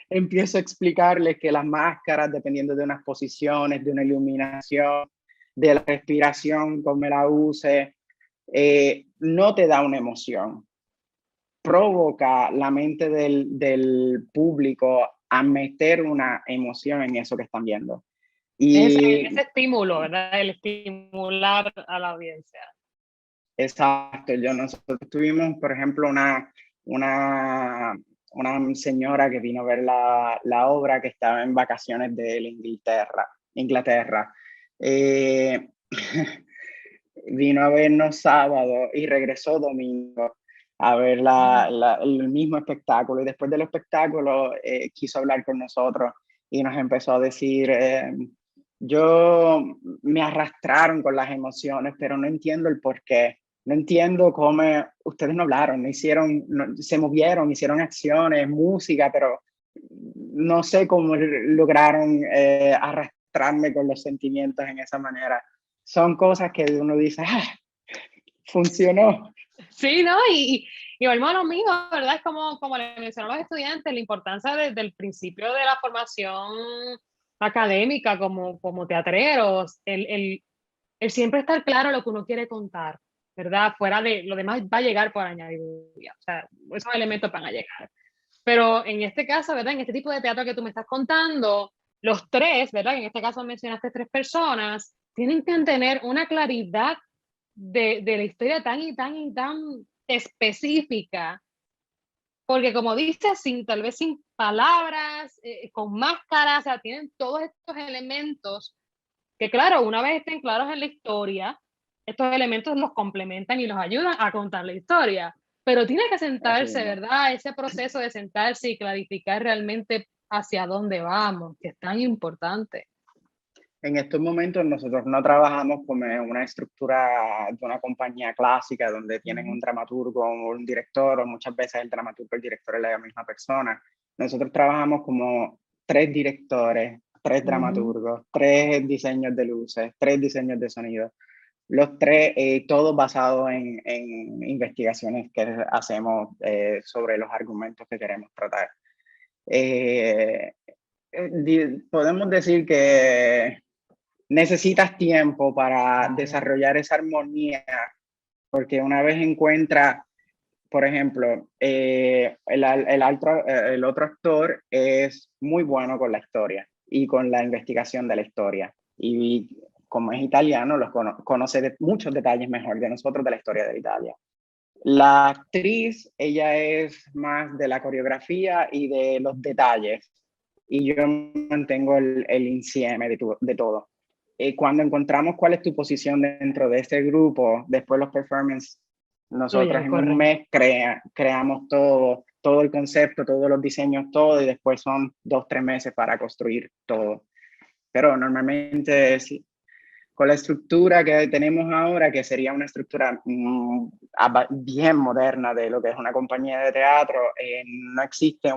empiezo a explicarles que las máscaras, dependiendo de unas posiciones, de una iluminación, de la respiración, cómo la use, no te da una emoción. Provoca la mente del público a meter una emoción en eso que están viendo. Y ese estímulo, ¿verdad? El estimular a la audiencia. Exacto. Nosotros tuvimos, por ejemplo, una señora que vino a ver la obra, que estaba en vacaciones de Inglaterra. Vino a vernos sábado y regresó domingo a ver el mismo espectáculo, y después del espectáculo quiso hablar con nosotros y nos empezó a decir, me arrastraron con las emociones, pero no entiendo el por qué. No entiendo cómo ustedes no hablaron, se movieron, hicieron acciones, música, pero no sé cómo lograron arrastrarme con los sentimientos en esa manera. Son cosas que uno dice, funcionó. Sí, ¿no? Y volvemos a lo mismo, ¿verdad? Es como le mencionaron los estudiantes, la importancia desde el principio de la formación académica como teatreros, el siempre estar claro lo que uno quiere contar, ¿verdad? Fuera de lo demás va a llegar por añadidura, o sea, esos elementos van a llegar. Pero en este caso, ¿verdad? En este tipo de teatro que tú me estás contando, los tres, ¿verdad? En este caso mencionaste 3 personas, tienen que tener una claridad de la historia tan y tan específica, porque como dices, tal vez sin palabras, con máscaras, o sea, tienen todos estos elementos que claro, una vez estén claros en la historia, estos elementos los complementan y los ayudan a contar la historia, pero tiene que sentarse, ¿verdad? Ese proceso de sentarse y clarificar realmente hacia dónde vamos, que es tan importante. En estos momentos nosotros no trabajamos como una estructura de una compañía clásica donde tienen un dramaturgo o un director, o muchas veces el dramaturgo y el director es la misma persona. Nosotros trabajamos como 3 directores, 3 dramaturgos, 3 diseños de luces, 3 diseños de sonido. Los 3, todos basados en investigaciones que hacemos sobre los argumentos que queremos tratar. Podemos decir que necesitas tiempo para desarrollar esa armonía, porque una vez encuentras, por ejemplo, el otro actor es muy bueno con la historia y con la investigación de la historia, y como es italiano, conoce muchos detalles mejor de nosotros de la historia de Italia. La actriz, ella es más de la coreografía y de los detalles, y yo mantengo el insieme de todo. Cuando encontramos cuál es tu posición dentro de este grupo, después los performances, nosotros en un mes creamos todo el concepto, todos los diseños, todo, y después son 2-3 meses para construir todo. Pero normalmente sí, con la estructura que tenemos ahora, que sería una estructura bien moderna de lo que es una compañía de teatro, no existe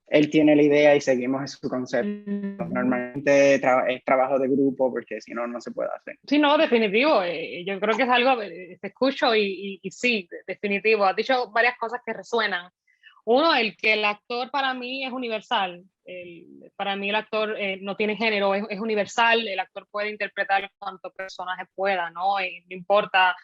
él tiene la idea y seguimos su concepto. Normalmente es trabajo de grupo, porque si no, no se puede hacer. Sí, no, definitivo. Yo creo que es algo, te escucho y sí, definitivo. Has dicho varias cosas que resuenan. Uno, el que el actor para mí es universal. Para mí el actor no tiene género, es universal. El actor puede interpretar cuanto personaje pueda, ¿no? Y no importa.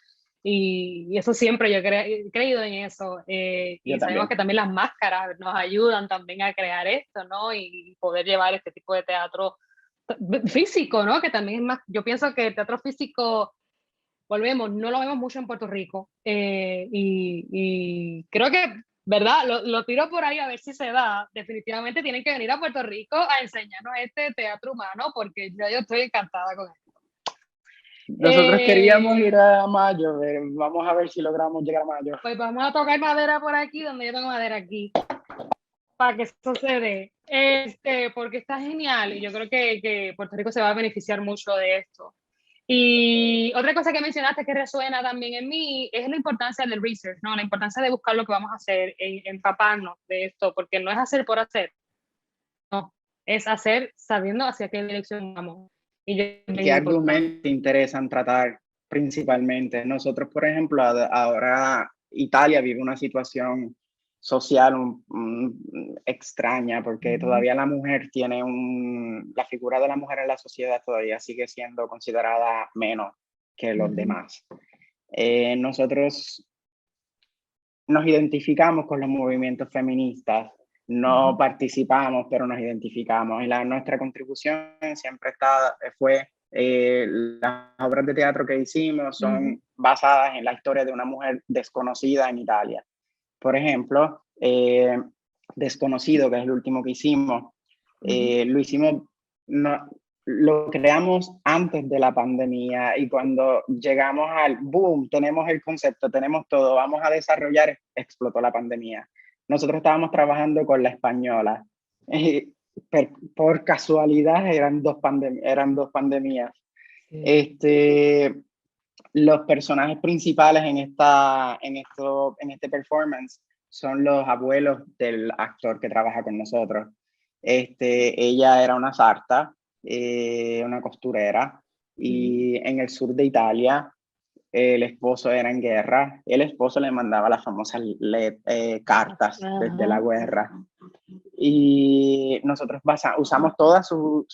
Y eso siempre yo he creído en eso. Y sabemos que también las máscaras nos ayudan también a crear esto, ¿no? Y poder llevar este tipo de teatro físico, ¿no? Que también es más, yo pienso que el teatro físico, volvemos, no lo vemos mucho en Puerto Rico. Y creo que, ¿verdad? Lo tiro por ahí a ver si se da. Definitivamente tienen que venir a Puerto Rico a enseñarnos este teatro humano, porque yo estoy encantada con esto. Nosotros queríamos ir a mayo, vamos a ver si logramos llegar a mayo. Pues vamos a tocar madera por aquí, donde yo tengo madera aquí, para que eso se dé. Porque está genial y yo creo que Puerto Rico se va a beneficiar mucho de esto. Y otra cosa que mencionaste que resuena también en mí es la importancia del research, ¿no? La importancia de buscar lo que vamos a hacer, empaparnos de esto, porque no es hacer por hacer. es hacer sabiendo hacia qué dirección vamos. Y ¿Qué argumentos te interesan tratar principalmente? Nosotros, por ejemplo, ahora Italia vive una situación social extraña porque todavía la mujer tiene la figura de la mujer en la sociedad todavía sigue siendo considerada menos que los demás. Nosotros nos identificamos con los movimientos feministas, no participamos, pero nos identificamos. Y nuestra contribución siempre fue, las obras de teatro que hicimos son basadas en la historia de una mujer desconocida en Italia. Por ejemplo, Desconocido, que es el último que hicimos, lo hicimos, lo creamos antes de la pandemia y cuando llegamos al boom, tenemos el concepto, tenemos todo, vamos a desarrollar, explotó la pandemia. Nosotros estábamos trabajando con La Española. Por casualidad eran dos pandemias. Sí. Los personajes principales en este performance son los abuelos del actor que trabaja con nosotros. Ella era una sarta, una costurera, y en el sur de Italia el esposo era en guerra. El esposo le mandaba las famosas cartas desde la guerra. Y nosotros usamos todas sus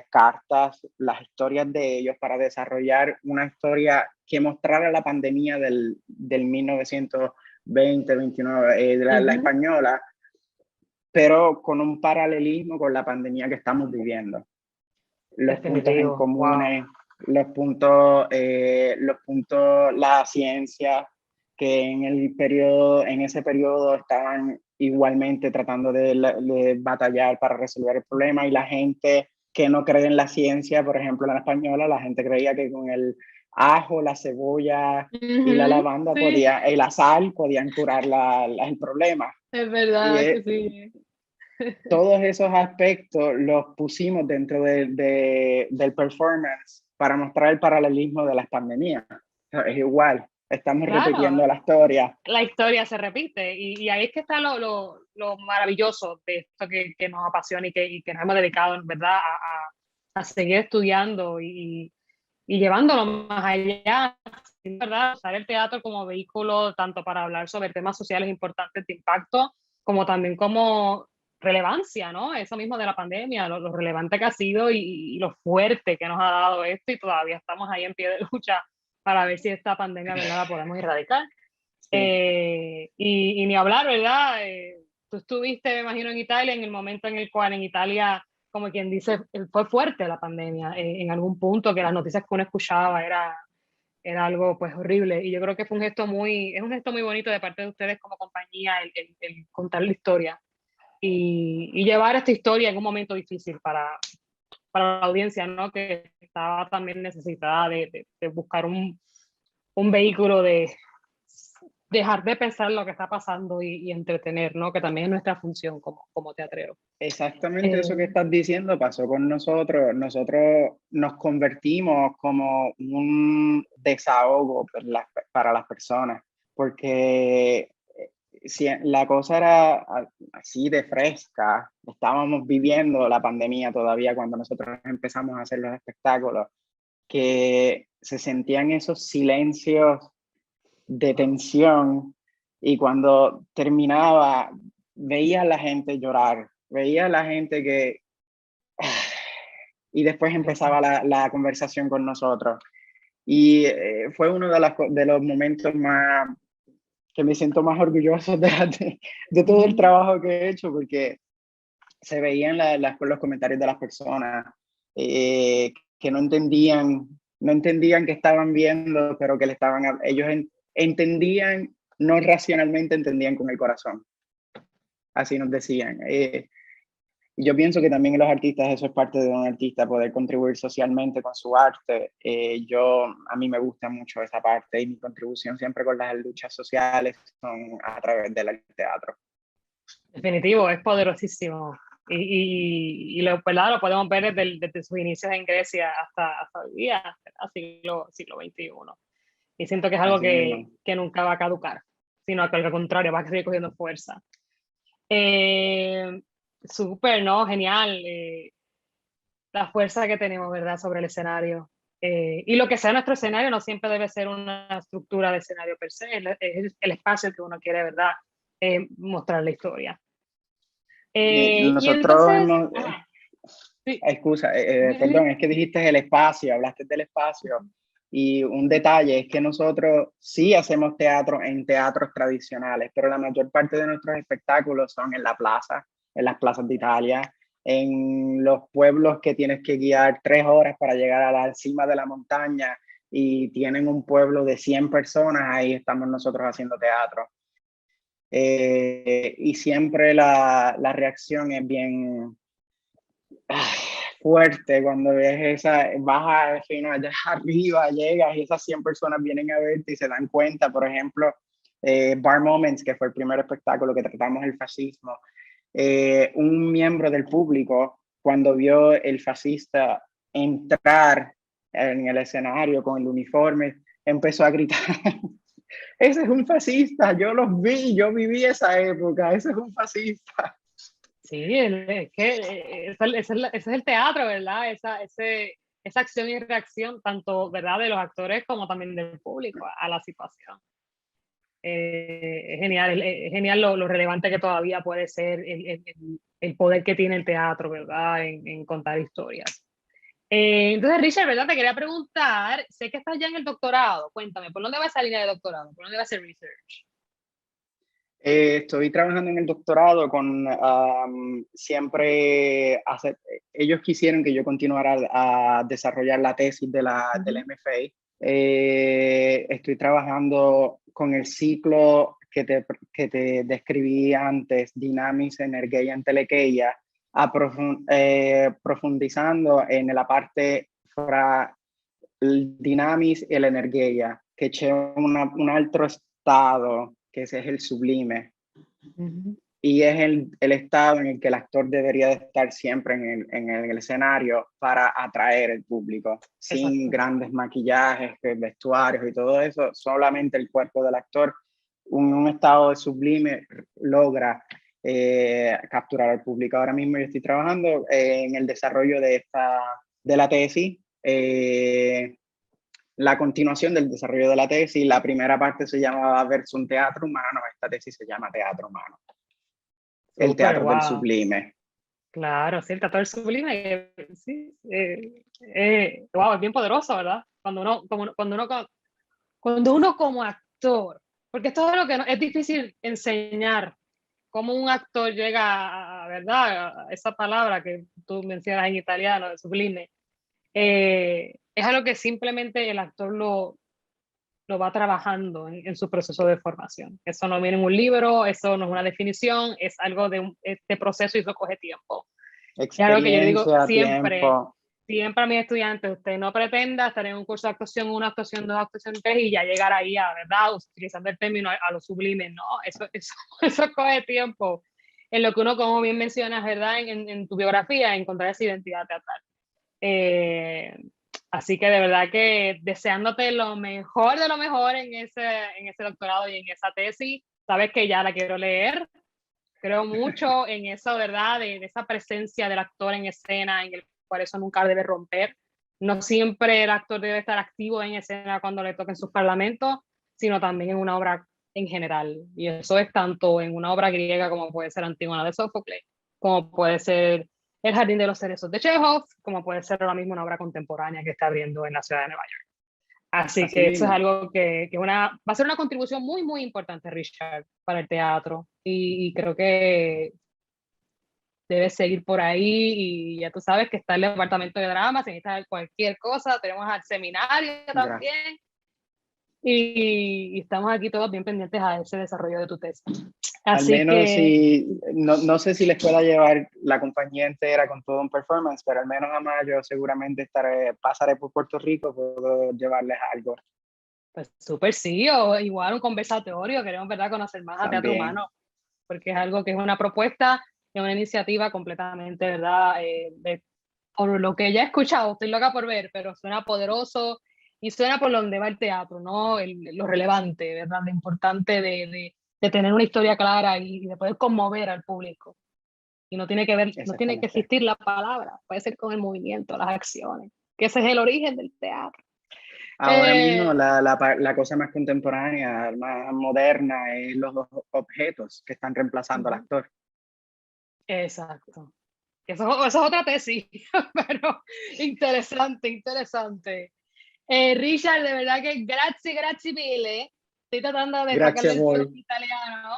cartas, las historias de ellos para desarrollar una historia que mostrara la pandemia del 1920-29, la española, pero con un paralelismo con la pandemia que estamos viviendo. Los puntos en comunes, los puntos, la ciencia, que en ese periodo estaban igualmente tratando de batallar para resolver el problema, y la gente que no cree en la ciencia, por ejemplo en la española, la gente creía que con el ajo, la cebolla y la lavanda y la sal podían curar el problema. Es verdad que sí. Todos esos aspectos los pusimos dentro del performance para mostrar el paralelismo de las pandemias. Es igual, estamos repitiendo la historia. La historia se repite y ahí es que está lo maravilloso de esto que nos apasiona y que nos hemos dedicado, en verdad, a seguir estudiando y llevándolo más allá, ¿verdad? Usar el teatro como vehículo tanto para hablar sobre temas sociales importantes de impacto, como también como relevancia, ¿no? Eso mismo de la pandemia, lo relevante que ha sido y lo fuerte que nos ha dado esto, y todavía estamos ahí en pie de lucha para ver si esta pandemia, ¿verdad?, la podemos erradicar. Sí. Y ni hablar, ¿verdad? Tú estuviste, me imagino, en Italia en el momento en el cual en Italia, como quien dice, fue fuerte la pandemia, en algún punto que las noticias que uno escuchaba era algo pues horrible, y yo creo que es un gesto muy bonito de parte de ustedes como compañía el contar la historia y llevar esta historia en un momento difícil para la audiencia, ¿no? Que estaba también necesitada de buscar un vehículo de dejar de pensar lo que está pasando y entretener, ¿no? Que también es nuestra función como teatreros. Exactamente eso que estás diciendo pasó con nosotros. Nosotros nos convertimos como un desahogo para las personas, porque si la cosa era así de fresca, estábamos viviendo la pandemia todavía cuando nosotros empezamos a hacer los espectáculos, que se sentían esos silencios de tensión, y cuando terminaba veía a la gente llorar, veía a la gente que... Y después empezaba la conversación con nosotros. Y fue uno de los momentos más que me siento más orgulloso de todo el trabajo que he hecho, porque se veían los comentarios de las personas que no entendían que estaban viendo, pero que ellos entendían, no racionalmente, entendían con el corazón. Así nos decían. Yo pienso que también los artistas, eso es parte de un artista, poder contribuir socialmente con su arte. A mí me gusta mucho esa parte, y mi contribución siempre con las luchas sociales son a través del teatro. Definitivo, es poderosísimo. Y lo podemos ver desde sus inicios en Grecia hasta hoy día, siglo XXI. Y siento que es algo que nunca va a caducar, sino que al contrario va a seguir cogiendo fuerza. Súper, ¿no? Genial. La fuerza que tenemos, ¿verdad?, sobre el escenario. Y lo que sea nuestro escenario no siempre debe ser una estructura de escenario per se, es el espacio que uno quiere, ¿verdad?, mostrar la historia. Y Nosotros entonces, hemos, sí, excusa, dime. perdón, es que dijiste el espacio, hablaste del espacio. Y un detalle es que nosotros sí hacemos teatro en teatros tradicionales, pero la mayor parte de nuestros espectáculos son en la plaza, en las plazas de Italia, en los pueblos que tienes que guiar 3 horas para llegar a la cima de la montaña y tienen un pueblo de 100 personas, ahí estamos nosotros haciendo teatro. Y siempre la reacción es bien fuerte cuando ves esa, baja al final, allá arriba, llegas y esas 100 personas vienen a verte y se dan cuenta, por ejemplo, Bar Moments, que fue el primer espectáculo que tratamos el fascismo, un miembro del público, cuando vio el fascista entrar en el escenario con el uniforme, empezó a gritar, ese es un fascista, yo los vi, yo viví esa época, ese es un fascista. Sí, es que ese es el teatro, ¿verdad? Esa acción y reacción, tanto, ¿verdad?, de los actores como también del público a la situación. Es genial lo relevante que todavía puede ser el poder que tiene el teatro, ¿verdad?, en contar historias. Entonces, Richard, ¿verdad? Te quería preguntar, sé que estás ya en el doctorado, cuéntame, ¿por dónde va esa línea de doctorado? ¿Por dónde va ese research? Estoy trabajando en el doctorado con siempre ellos quisieron que yo continuara a desarrollar la tesis del Ujú. MFA. Estoy trabajando con el ciclo que te describí antes, Dinamis, Energía, Entelequia, profundizando en la parte fra el Dinamis y la Energía, que c'è un altro estado, que ese es el sublime, Ujú. y es el estado en el que el actor debería de estar siempre en el escenario para atraer el público, sin Exacto. grandes maquillajes, vestuarios y todo eso, solamente el cuerpo del actor, un estado de sublime logra capturar al público. Ahora mismo yo estoy trabajando en el desarrollo de la tesis, la continuación del desarrollo de la tesis. La primera parte se llamaba Versum Teatro Humano, esta tesis se llama Teatro Humano, el Súper, teatro del wow. sublime. Claro, sí, el tatuaje sublime, sí, wow, es bien poderoso, ¿verdad? Cuando uno como actor, porque esto es lo que es difícil enseñar, cómo un actor llega ¿verdad?, a esa palabra que tú mencionas en italiano, de sublime. Es algo que simplemente el actor lo va trabajando en su proceso de formación. Eso no viene en un libro, eso no es una definición, es algo de este proceso y eso coge tiempo. Es algo que yo le digo Experiencia, siempre, tiempo. siempre a mis estudiantes, usted no pretenda estar en un curso de actuación, una actuación, dos actuación, tres y ya llegar ahí a, ¿verdad?, utilizando el término a lo sublime, no, eso coge tiempo. En lo que uno, como bien mencionas, ¿verdad?, en tu biografía, encontrar esa identidad teatral. Eh, Así que de verdad que deseándote lo mejor de lo mejor en ese doctorado y en esa tesis, sabes que ya la quiero leer. Creo mucho en eso, ¿verdad? De esa presencia del actor en escena, en el cual eso nunca debe romper. No siempre el actor debe estar activo en escena cuando le toquen sus parlamentos, sino también en una obra en general. Y eso es tanto en una obra griega como puede ser Antígona de Sófocles, como puede ser El Jardín de los Cerezos de Chekhov, como puede ser ahora mismo una obra contemporánea que está abriendo en la ciudad de Nueva York. Así Así que eso es mismo. algo va a ser una contribución muy, muy importante, Richard, para el teatro. Y creo que debes seguir por ahí y ya tú sabes que está el departamento de drama, si necesitas cualquier cosa, tenemos al seminario Gracias. también y estamos aquí todos bien pendientes a ese desarrollo de tu tesis. Al Así menos que, si, no sé si les pueda llevar la compañía entera con todo un performance, pero al menos a mayo seguramente pasaré por Puerto Rico, puedo llevarles algo pues súper sí, o igual un conversatorio, queremos, ¿verdad?, conocer más a Teatro también. Humano, porque es algo que es una propuesta y una iniciativa completamente, ¿verdad? Por lo que ya he escuchado, estoy loca por ver, pero suena poderoso y suena por donde va el teatro, ¿no? Lo relevante, ¿verdad? Lo importante de tener una historia clara y de poder conmover al público. y no tiene que ver, no tiene que Exactamente. existir la palabra, puede ser con el movimiento, las acciones, que ese es el origen del teatro. Ahora mismo la cosa más contemporánea, más moderna, es los dos objetos que están reemplazando al actor. Exacto. Eso es otra tesis, pero interesante, interesante. Richard, de verdad que grazie, grazie mille. Estoy tratando de sacarle Gracias, el tono Boy. italiano.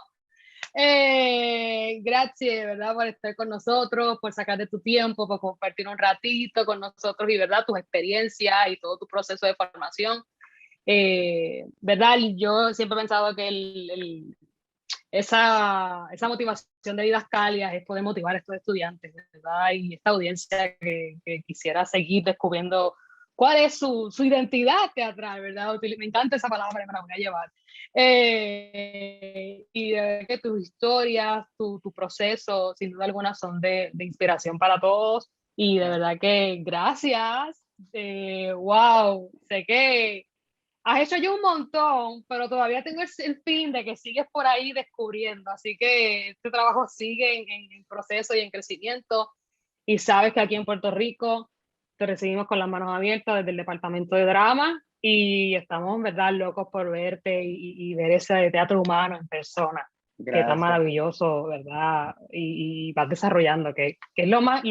Gracias, ¿verdad? Por estar con nosotros, por sacar de tu tiempo, por compartir un ratito con nosotros y, ¿verdad? Tus experiencias y todo tu proceso de formación. ¿Verdad? Yo siempre he pensado que esa motivación de Vidas Cálidas es poder motivar a estos estudiantes, ¿verdad? Y esta audiencia que quisiera seguir descubriendo cuál es su identidad teatral, ¿verdad? Me encanta esa palabra, me la voy a llevar. Y de ver que tus historias, tu proceso, sin duda alguna, son de inspiración para todos. Y de verdad que gracias. Wow, sé que has hecho yo un montón, pero todavía tengo el feeling de que sigues por ahí descubriendo. Así que este trabajo sigue en proceso y en crecimiento. Y sabes que aquí en Puerto Rico te recibimos con las manos abiertas desde el Departamento de Drama y estamos, ¿verdad?, locos por verte y ver ese teatro humano en persona, que es tan Gracias. maravilloso, ¿verdad? Y vas desarrollando, que es lo más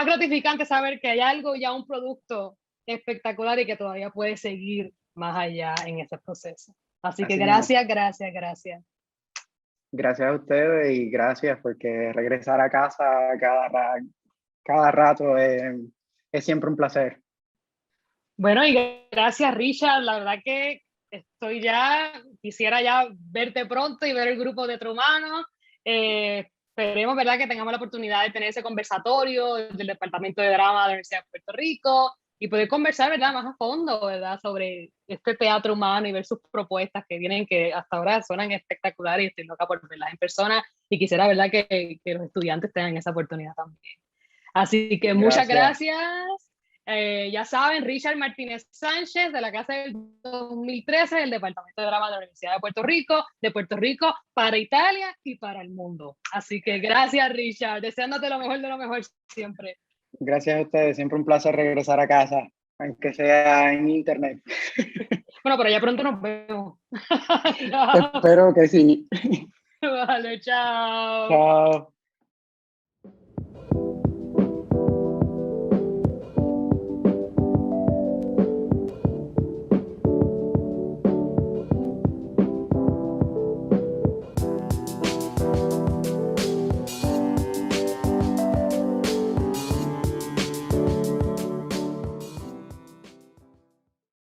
gratificante saber que hay algo, ya un producto espectacular y que todavía puede seguir más allá en ese proceso. Así que Así mismo. gracias, gracias, gracias. Gracias a ustedes y gracias porque regresar a casa cada rato es siempre un placer. Bueno, y gracias, Richard. La verdad que quisiera ya verte pronto y ver el grupo de Trumano. Esperemos, ¿verdad?, que tengamos la oportunidad de tener ese conversatorio del Departamento de Drama de la Universidad de Puerto Rico y poder conversar, ¿verdad?, más a fondo, ¿verdad?, sobre este teatro humano y ver sus propuestas que vienen, que hasta ahora suenan espectaculares y estoy loca por verlas en persona y quisiera, ¿verdad?, que los estudiantes tengan esa oportunidad también. Así que muchas Gracias. gracias. Ya saben, Richard Martínez Sánchez, de la Casa del 2013, del Departamento de Drama de la Universidad de Puerto Rico para Italia y para el mundo. Así que gracias, Richard, deseándote lo mejor de lo mejor siempre. Gracias a ustedes, siempre un placer regresar a casa, aunque sea en internet. Bueno, pero ya pronto nos vemos. Espero que sí. Vale, chao. Chao.